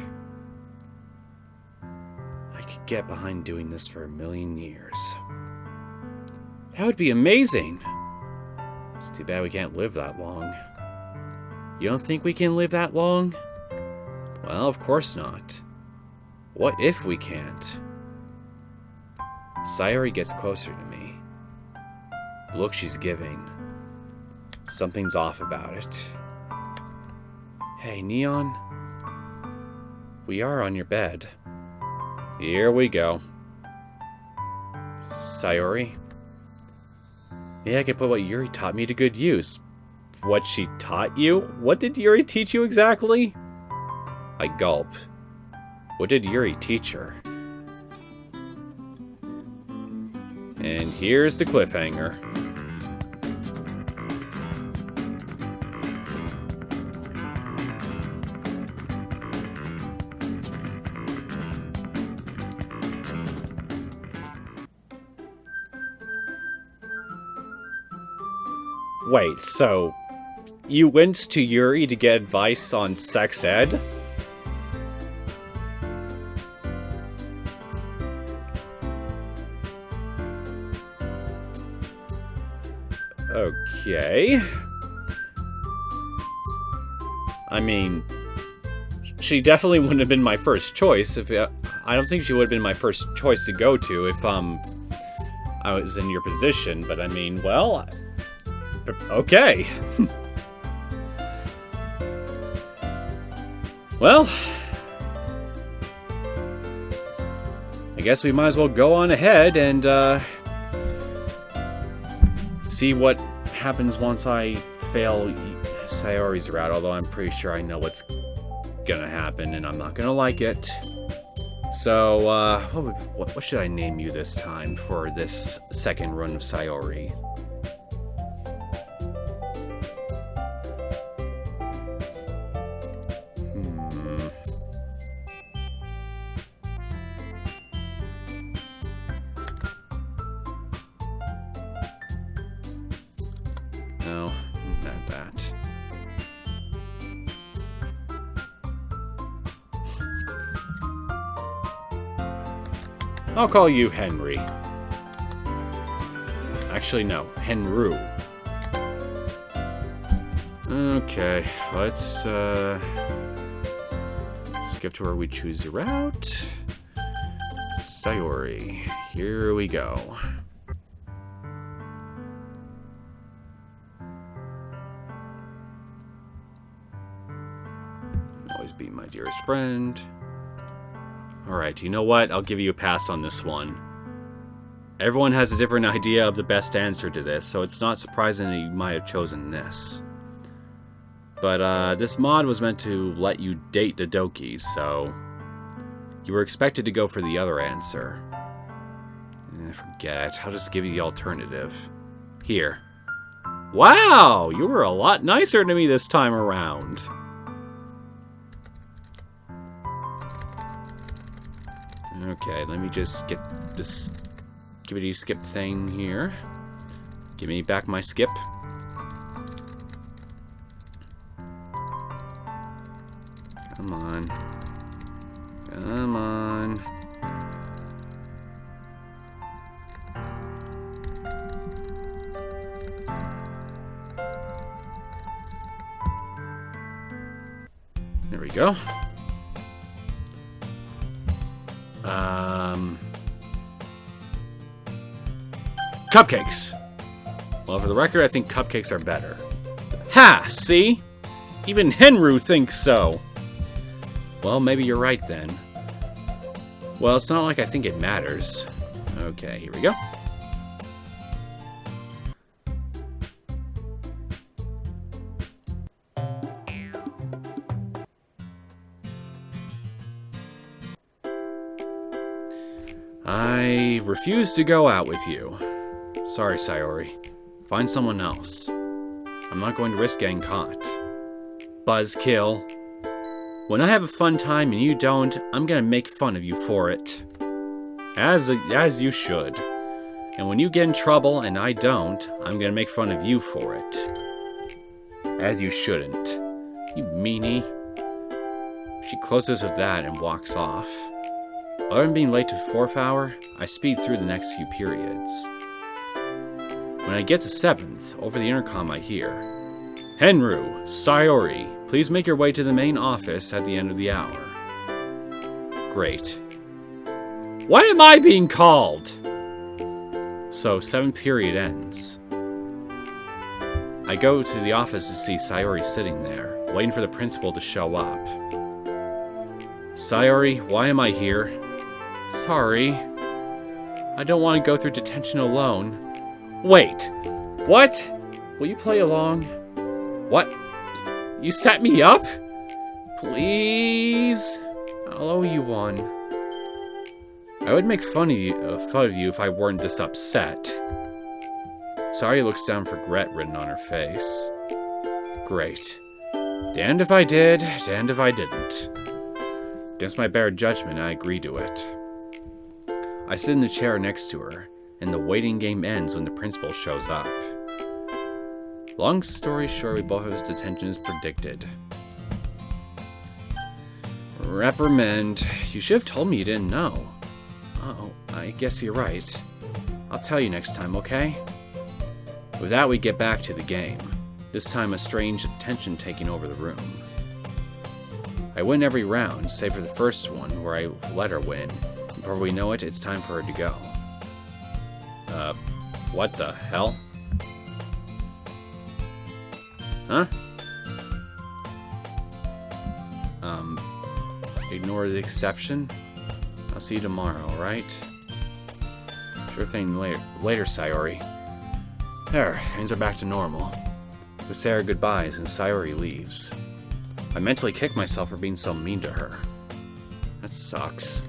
I could get behind doing this for 1,000,000 years. That would be amazing. It's too bad we can't live that long. You don't think we can live that long? Well, of course not. What if we can't? Sayori gets closer to me. The look she's giving. Something's off about it. Hey, Neon. We are on your bed. Here we go. Sayori? Maybe I could put what Yuri taught me to good use. What she taught you? What did Yuri teach you exactly? I gulp. What did Yuri teach her? And here's the cliffhanger. Wait, so you went to Yuri to get advice on sex ed? Okay. I mean, she definitely wouldn't have been my first choice. I don't think she would have been my first choice to go to if I was in your position. But I mean, well, okay. Well, I guess we might as well go on ahead and see what happens once I fail Sayori's route, although I'm pretty sure I know what's gonna happen and I'm not gonna like it. So, what should I name you this time for this second run of Sayori? No, not that. I'll call you Henry. Actually, no, Henru. Okay, let's get Skip to where we choose your route. Sayori. Here we go. Always be my dearest friend. Alright, you know what? I'll give you a pass on this one. Everyone has a different idea of the best answer to this, so it's not surprising that you might have chosen this. But this mod was meant to let you date the Dokis, so you were expected to go for the other answer. Forget it. I'll just give you the alternative. Here. Wow! You were a lot nicer to me this time around. Okay, let me just get this skippity skip thing here. Give me back my skip. Come on. Come on. There we go. Cupcakes. Well, for the record, I think cupcakes are better. Ha! See? Even Henru thinks so. Well, maybe you're right then. Well, it's not like I think it matters. Okay, here we go. I refuse to go out with you. Sorry, Sayori. Find someone else. I'm not going to risk getting caught. Buzzkill. When I have a fun time and you don't, I'm gonna make fun of you for it. As you should. And when you get in trouble and I don't, I'm gonna make fun of you for it. As you shouldn't. You meanie. She closes with that and walks off. Other than being late to 4th hour, I speed through the next few periods. When I get to 7th, over the intercom I hear, Henru, Sayori, please make your way to the main office at the end of the hour. Great. Why am I being called? So, 7th period ends. I go to the office to see Sayori sitting there, waiting for the principal to show up. Sayori, why am I here? Sorry. I don't want to go through detention alone. Wait. What? Will you play along? What? You set me up? Please? I'll owe you one. I would make fun of you if I weren't this upset. Sayori looks down with regret written on her face. Great. Damned if I did, damned if I didn't. Against my better judgment, I agree to it. I sit in the chair next to her, and the waiting game ends when the principal shows up. Long story short, we both have his detention as predicted. Reprimand. You should have told me you didn't know. Oh, I guess you're right. I'll tell you next time, okay? With that, we get back to the game. This time, a strange tension taking over the room. I win every round, save for the first one, where I let her win. And before we know it, it's time for her to go. What the hell? Huh? Ignore the exception. I'll see you tomorrow, alright? Sure thing later, Sayori. There, things are back to normal. We say our goodbyes and Sayori leaves. I mentally kick myself for being so mean to her. That sucks.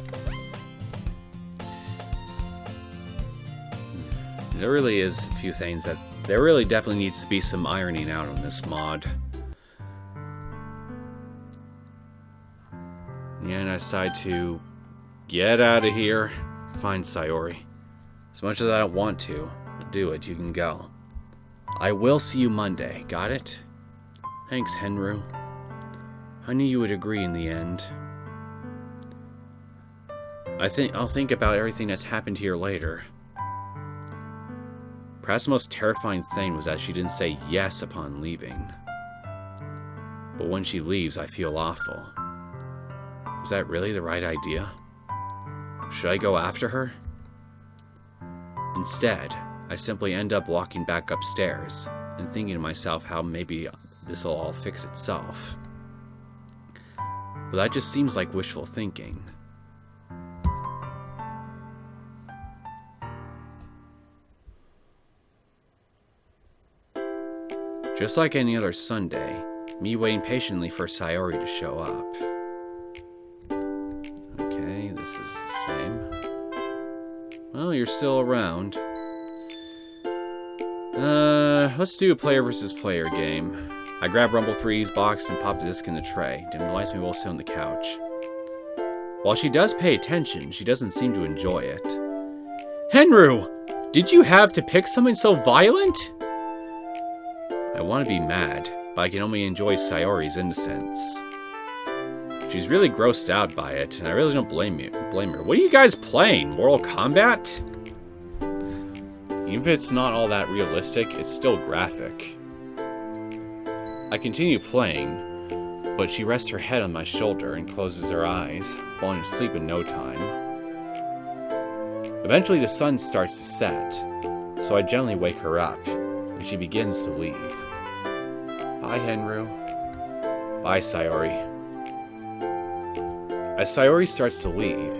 There really is a few things that... There really definitely needs to be some ironing out on this mod. Yeah, and I decide to get out of here. Find Sayori. As much as I don't want to do it, you can go. I will see you Monday, got it? Thanks, Henru. I knew you would agree in the end. I'll think about everything that's happened here later. Perhaps the most terrifying thing was that she didn't say yes upon leaving. But when she leaves, I feel awful. Is that really the right idea? Should I go after her? Instead, I simply end up walking back upstairs and thinking to myself how maybe this'll all fix itself. But that just seems like wishful thinking. Just like any other Sunday, me waiting patiently for Sayori to show up. Okay, this is the same. Well, you're still around. Let's do a player versus player game. I grab Rumble 3's box and pop the disc in the tray. Dim the lights and we will sit on the couch. While she does pay attention, she doesn't seem to enjoy it. Henru! Did you have to pick something so violent? I want to be mad, but I can only enjoy Sayori's innocence. She's really grossed out by it, and I really don't blame her. What are you guys playing? Mortal Kombat? Even if it's not all that realistic, it's still graphic. I continue playing, but she rests her head on my shoulder and closes her eyes, falling asleep in no time. Eventually the sun starts to set, so I gently wake her up, and she begins to leave. Bye, Henru. Bye, Sayori. As Sayori starts to leave,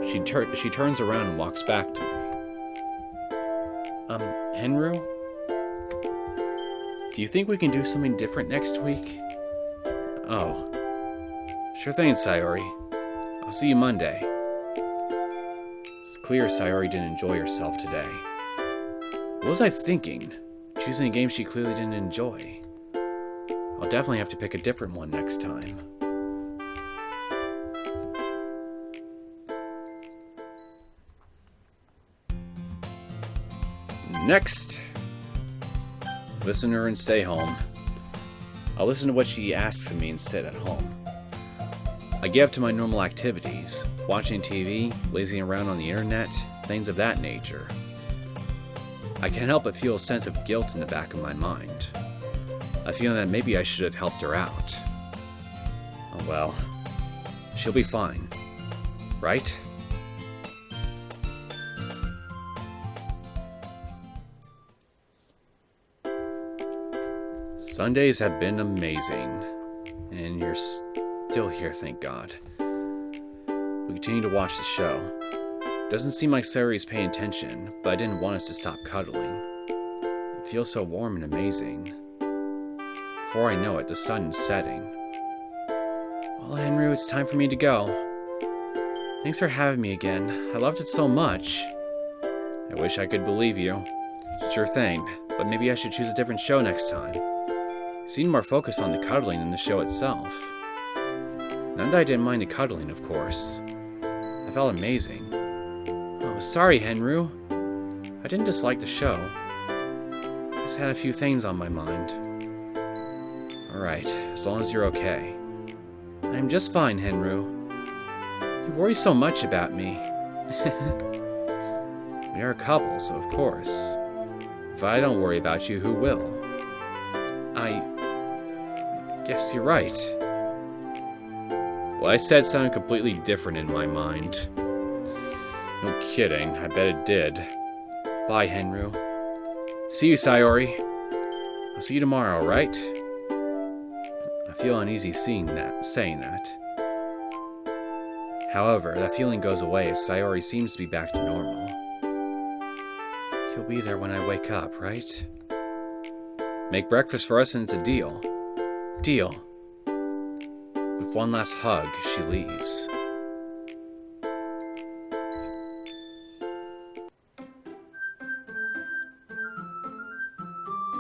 she turns around and walks back to me. Henru? Do you think we can do something different next week? Oh. Sure thing, Sayori. I'll see you Monday. It's clear Sayori didn't enjoy herself today. What was I thinking? Choosing a game she clearly didn't enjoy. I'll definitely have to pick a different one next time. Next, listener and stay home. I'll listen to what she asks of me and sit at home. I get up to my normal activities, watching TV, lazing around on the internet, things of that nature. I can't help but feel a sense of guilt in the back of my mind. I feel that maybe I should have helped her out. Oh well, she'll be fine, right? Sundays have been amazing, and you're still here, thank God. We continue to watch the show. Doesn't seem like Sayori's paying attention, but I didn't want us to stop cuddling. It feels so warm and amazing. Before I know it, the sun is setting. Well, Henru, it's time for me to go. Thanks for having me again. I loved it so much. I wish I could believe you. Sure thing, but maybe I should choose a different show next time. Seemed more focused on the cuddling than the show itself. Not that I didn't mind the cuddling, of course. I felt amazing. Oh, sorry, Henru. I didn't dislike the show. I just had a few things on my mind. Alright, as long as you're okay. I'm just fine, Henru. You worry so much about me. We are a couple, so of course. If I don't worry about you, who will? I guess you're right. What I said sounded completely different in my mind. No kidding, I bet it did. Bye, Henru. See you, Sayori. I'll see you tomorrow, right? I feel uneasy saying that. However, that feeling goes away as Sayori seems to be back to normal. You'll be there when I wake up, right? Make breakfast for us and it's a deal. Deal. With one last hug, she leaves.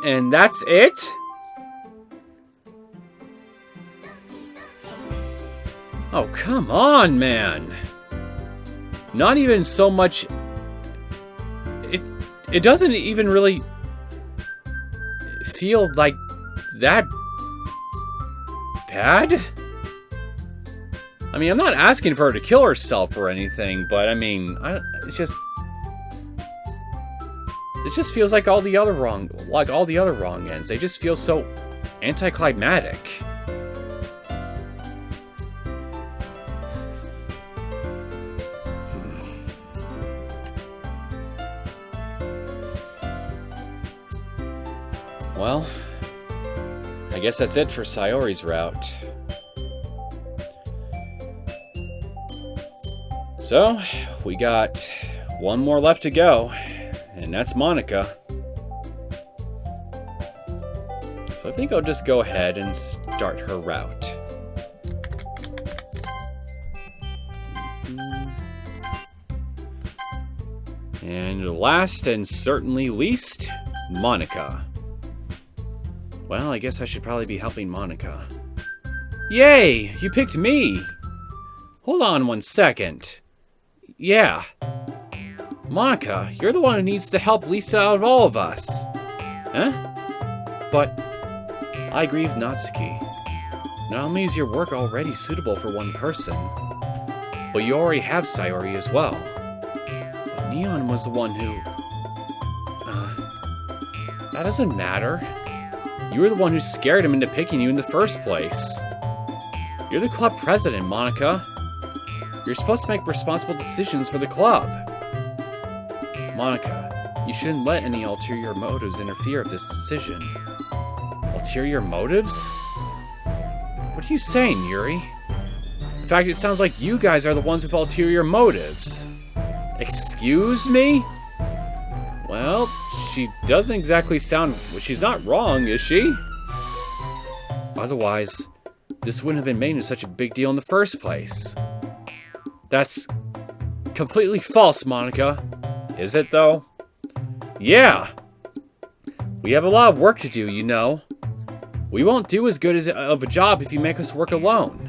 And that's it? Oh, come on, man. Not even so much... It doesn't even really feel like that bad? I mean, I'm not asking for her to kill herself or anything, but I mean, it just feels like all the other wrong ends. They just feel so anticlimactic. Well, I guess that's it for Sayori's route. So, we got one more left to go, and that's Monika. So I think I'll just go ahead and start her route. And last and certainly least, Monika. Well, I guess I should probably be helping Monika. Yay! You picked me! Hold on 1 second. Yeah. Monika, you're the one who needs the help least out of all of us. Huh? But I agree with Natsuki. Not only is your work already suitable for one person, but you already have Sayori as well. But Neon was the one who... that doesn't matter. You were the one who scared him into picking you in the first place. You're the club president, Monika. You're supposed to make responsible decisions for the club. Monika, you shouldn't let any ulterior motives interfere with this decision. Ulterior motives? What are you saying, Yuri? In fact, it sounds like you guys are the ones with ulterior motives. Excuse me? Well, she doesn't exactly sound... She's not wrong, is she? Otherwise, this wouldn't have been made into such a big deal in the first place. That's completely false, Monika. Is it, though? Yeah! We have a lot of work to do, you know. We won't do as good of a job if you make us work alone.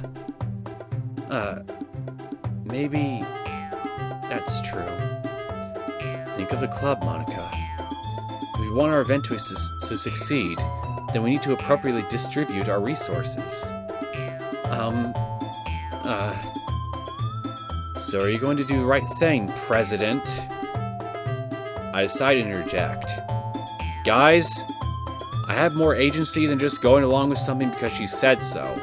Maybe that's true. Think of the club, Monika. If we want our event to succeed, then we need to appropriately distribute our resources. So are you going to do the right thing, President? I decide to interject. Guys, I have more agency than just going along with something because she said so.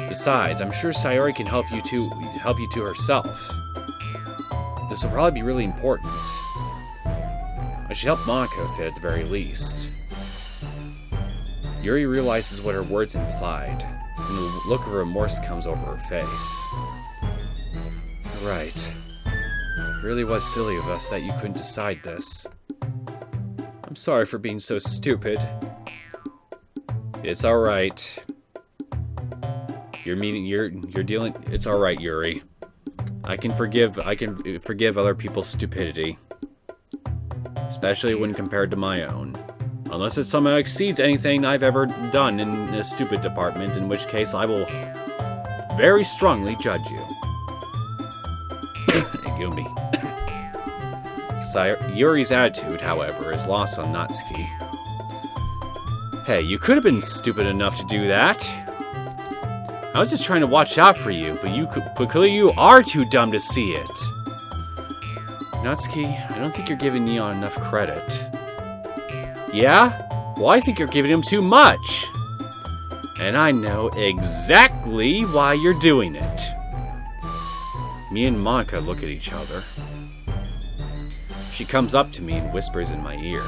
Besides, I'm sure Sayori can help you to herself. This will probably be really important. I should help Monika with it at the very least. Yuri realizes what her words implied, and the look of remorse comes over her face. Right. It really was silly of us that you couldn't decide this. I'm sorry for being so stupid. It's alright. It's alright, Yuri. I can forgive other people's stupidity. Especially when compared to my own. Unless it somehow exceeds anything I've ever done in the stupid department, in which case I will very strongly judge you. Excuse me. Yuri's attitude, however, is lost on Natsuki. Hey, you could have been stupid enough to do that. I was just trying to watch out for you, but clearly you are too dumb to see it. Natsuki, I don't think you're giving Neon enough credit. Yeah? Well, I think you're giving him too much. And I know exactly why you're doing it. Me and Monika look at each other. She comes up to me and whispers in my ear.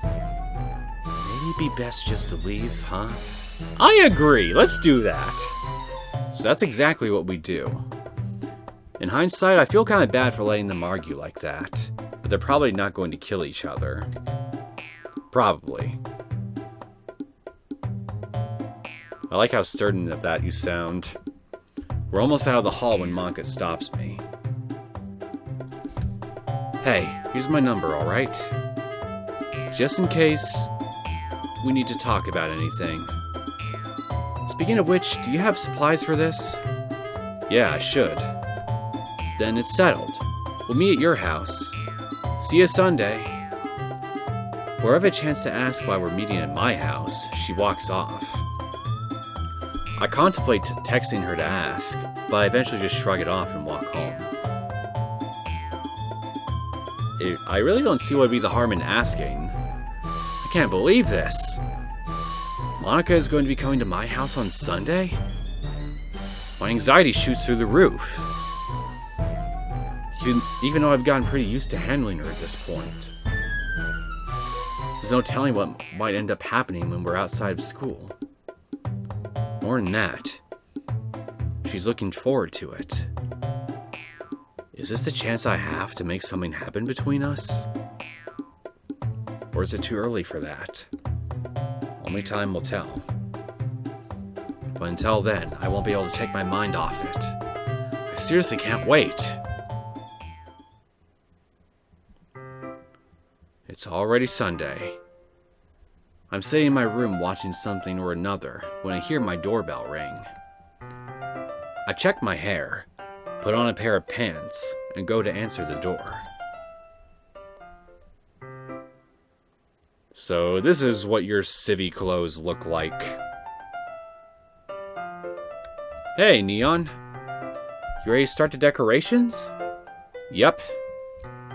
Maybe it'd be best just to leave, huh? I agree, let's do that. So that's exactly what we do. In hindsight, I feel kind of bad for letting them argue like that. But they're probably not going to kill each other. Probably. I like how certain of that you sound. We're almost out of the hall when Monika stops me. Hey, here's my number, alright? Just in case we need to talk about anything. Speaking of which, do you have supplies for this? Yeah, I should. Then it's settled. We'll meet at your house. See you Sunday. Before I have a chance to ask why we're meeting at my house, she walks off. I contemplate texting her to ask, but I eventually just shrug it off and walk home. I really don't see what would be the harm in asking. I can't believe this. Monika is going to be coming to my house on Sunday? My anxiety shoots through the roof. Even though I've gotten pretty used to handling her at this point. There's no telling what might end up happening when we're outside of school. More than that, she's looking forward to it. Is this the chance I have to make something happen between us? Or is it too early for that? Only time will tell. But until then, I won't be able to take my mind off it. I seriously can't wait. It's already Sunday. I'm sitting in my room watching something or another when I hear my doorbell ring. I check my hair, put on a pair of pants, and go to answer the door. So this is what your civvy clothes look like. Hey, Neon. You ready to start the decorations? Yep.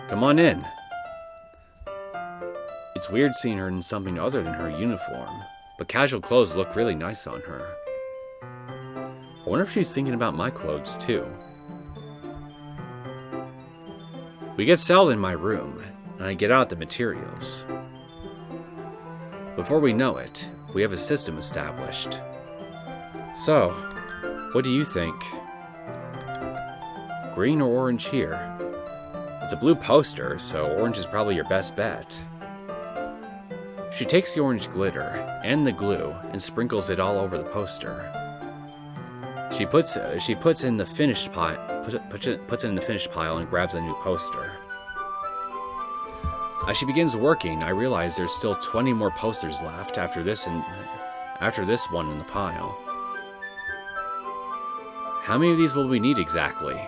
Come on in. It's weird seeing her in something other than her uniform, but casual clothes look really nice on her. I wonder if she's thinking about my clothes too. We get settled in my room, and I get out the materials. Before we know it, we have a system established. So, what do you think? Green or orange here? It's a blue poster, so orange is probably your best bet. She takes the orange glitter and the glue and sprinkles it all over the poster. She puts in the finished pile, puts it in the finished pile and grabs a new poster. As she begins working, I realize there's still 20 more posters left after this one in the pile. How many of these will we need exactly?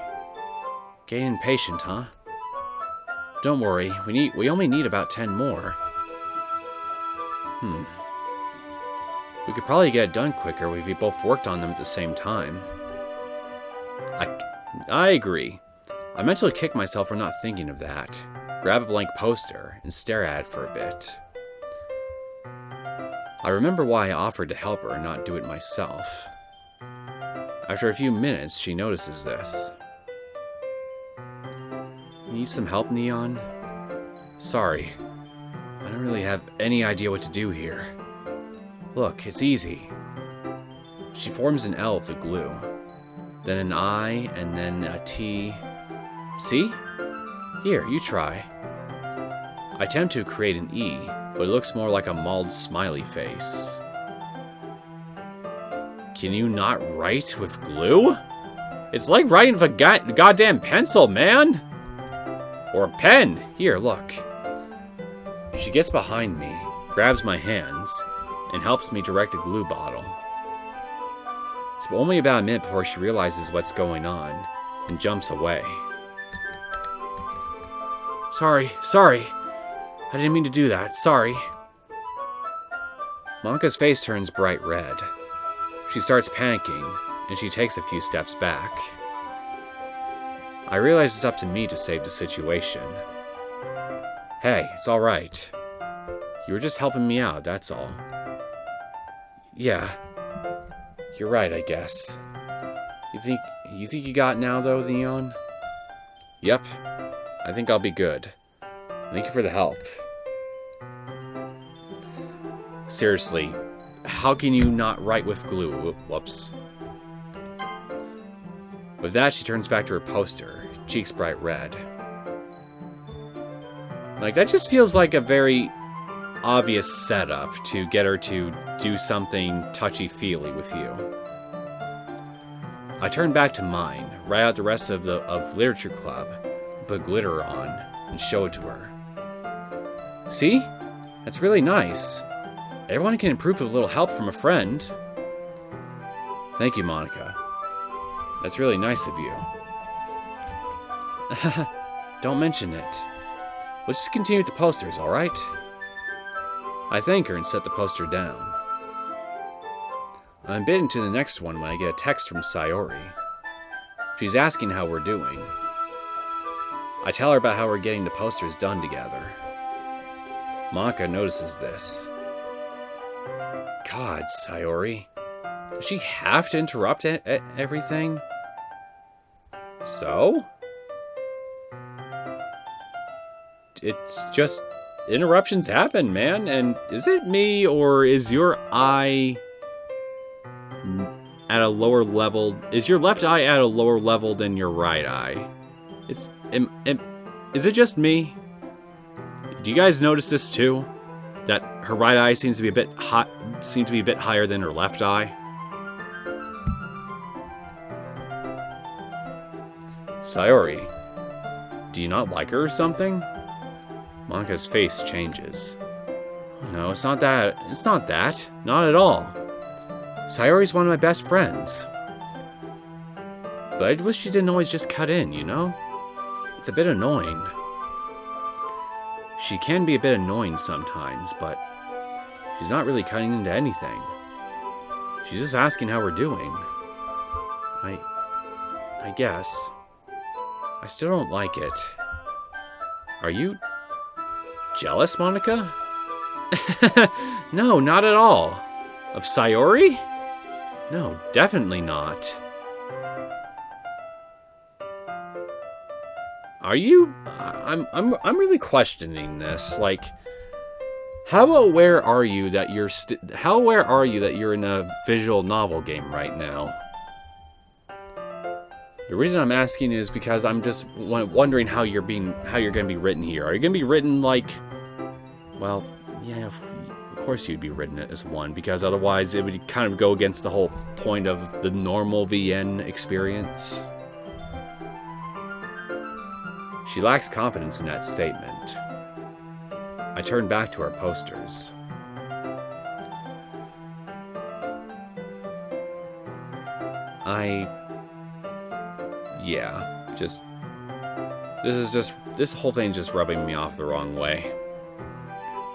Getting impatient, huh? Don't worry, we only need about 10 more. We could probably get it done quicker if we both worked on them at the same time. I agree. I mentally kick myself for not thinking of that. Grab a blank poster and stare at it for a bit. I remember why I offered to help her and not do it myself. After a few minutes, she notices this. You need some help, Neon? Sorry. I don't really have any idea what to do here. Look, it's easy. She forms an L with the glue, then an I, and then a T. See? Here, you try. I attempt to create an E, but it looks more like a mauled smiley face. Can you not write with glue? It's like writing with a goddamn pencil, man! Or a pen. Here, look. She gets behind me, grabs my hands, and helps me direct the glue bottle. It's only about a minute before she realizes what's going on, and jumps away. Sorry. I didn't mean to do that, sorry. Monika's face turns bright red. She starts panicking, and she takes a few steps back. I realize it's up to me to save the situation. Hey, it's alright. You were just helping me out, that's all. Yeah, you're right, I guess. You think you got it now, though, Neon? Yep, I think I'll be good. Thank you for the help. Seriously, how can you not write with glue? Whoops. With that, she turns back to her poster, cheeks bright red. Like, that just feels like a very obvious setup to get her to do something touchy-feely with you. I turn back to mine, write out the rest of Literature Club, put glitter on, and show it to her. See? That's really nice. Everyone can improve with a little help from a friend. Thank you, Monika. That's really nice of you. Don't mention it. Let's just continue with the posters, alright? I thank her and set the poster down. I'm bitten to the next one when I get a text from Sayori. She's asking how we're doing. I tell her about how we're getting the posters done together. Monika notices this. God, Sayori. Does she have to interrupt everything? So? It's just interruptions happen, man. And is it me, or is your eye at a lower level? Is your left eye at a lower level than your right eye? Is it just me? Do you guys notice this too? That her right eye seems to be a bit hot, seems to be a bit higher than her left eye. Sayori, do you not like her or something? Monika's face changes. No, it's not that. It's not that. Not at all. Sayori's one of my best friends. But I wish she didn't always just cut in, you know? It's a bit annoying. She can be a bit annoying sometimes, but she's not really cutting into anything. She's just asking how we're doing. I guess. I still don't like it. Are you jealous, Monika? No, not at all. Of Sayori? No, definitely not. Are you? I'm really questioning this. Like, how aware are you that you're in a visual novel game right now? The reason I'm asking is because I'm just wondering how you're going to be written here. Are you going to be written like, well, yeah, of course you'd be written as one, because otherwise it would kind of go against the whole point of the normal VN experience. She lacks confidence in that statement. I turn back to our posters. Yeah, this whole thing's just rubbing me off the wrong way.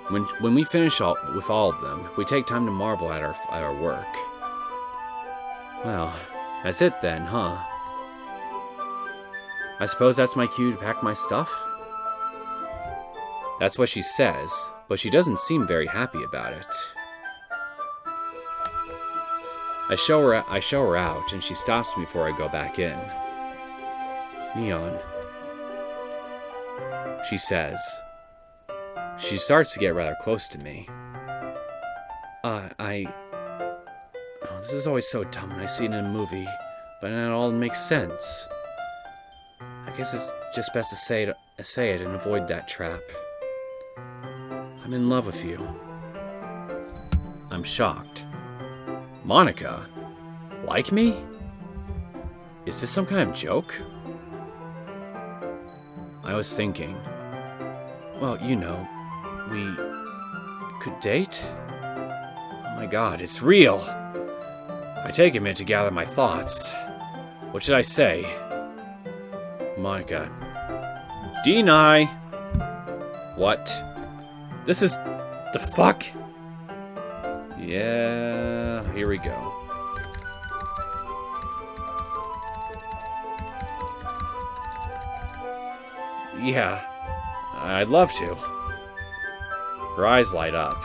When we finish with all of them, we take time to marvel at our work. Well, that's it then, huh? I suppose that's my cue to pack my stuff? That's what she says, but she doesn't seem very happy about it. I show her out, and she stops me before I go back in. Neon, she says. She starts to get rather close to me. This is always so dumb when I see it in a movie, but then it all makes sense. I guess it's just best to say it and avoid that trap. I'm in love with you. I'm shocked. Monika? Like me? Is this some kind of joke? I was thinking, well, you know, we could date? Oh my god, it's real! I take a minute to gather my thoughts. What should I say? Monika. Deny! What? This is... the fuck? Yeah, here we go. Yeah, I'd love to. Her eyes light up.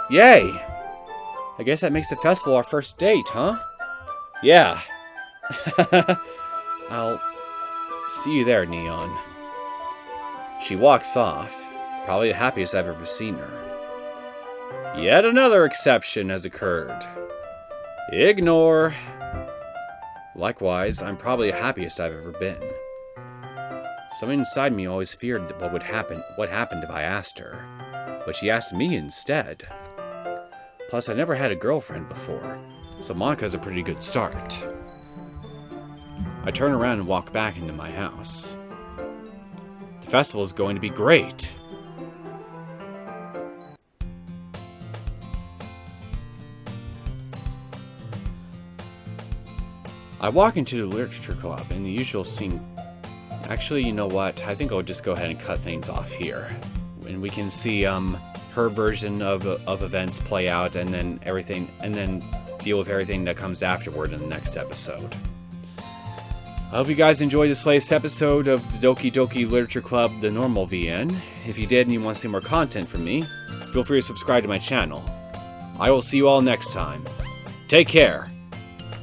Yay! I guess that makes the festival our first date, huh? Yeah. I'll see you there, Neon. She walks off, probably the happiest I've ever seen her. Yet another exception has occurred. Ignore. Likewise, I'm probably the happiest I've ever been. Something inside me always feared what happened if I asked her, but she asked me instead. Plus, I never had a girlfriend before, so Monika's a pretty good start. I turn around and walk back into my house. The festival is going to be great. I walk into the literature club and the usual scene. Actually, you know what? I think I'll just go ahead and cut things off here. And we can see her version of events play out, and then deal with everything that comes afterward in the next episode. I hope you guys enjoyed this latest episode of the Doki Doki Literature Club, the normal VN. If you did and you want to see more content from me, feel free to subscribe to my channel. I will see you all next time. Take care.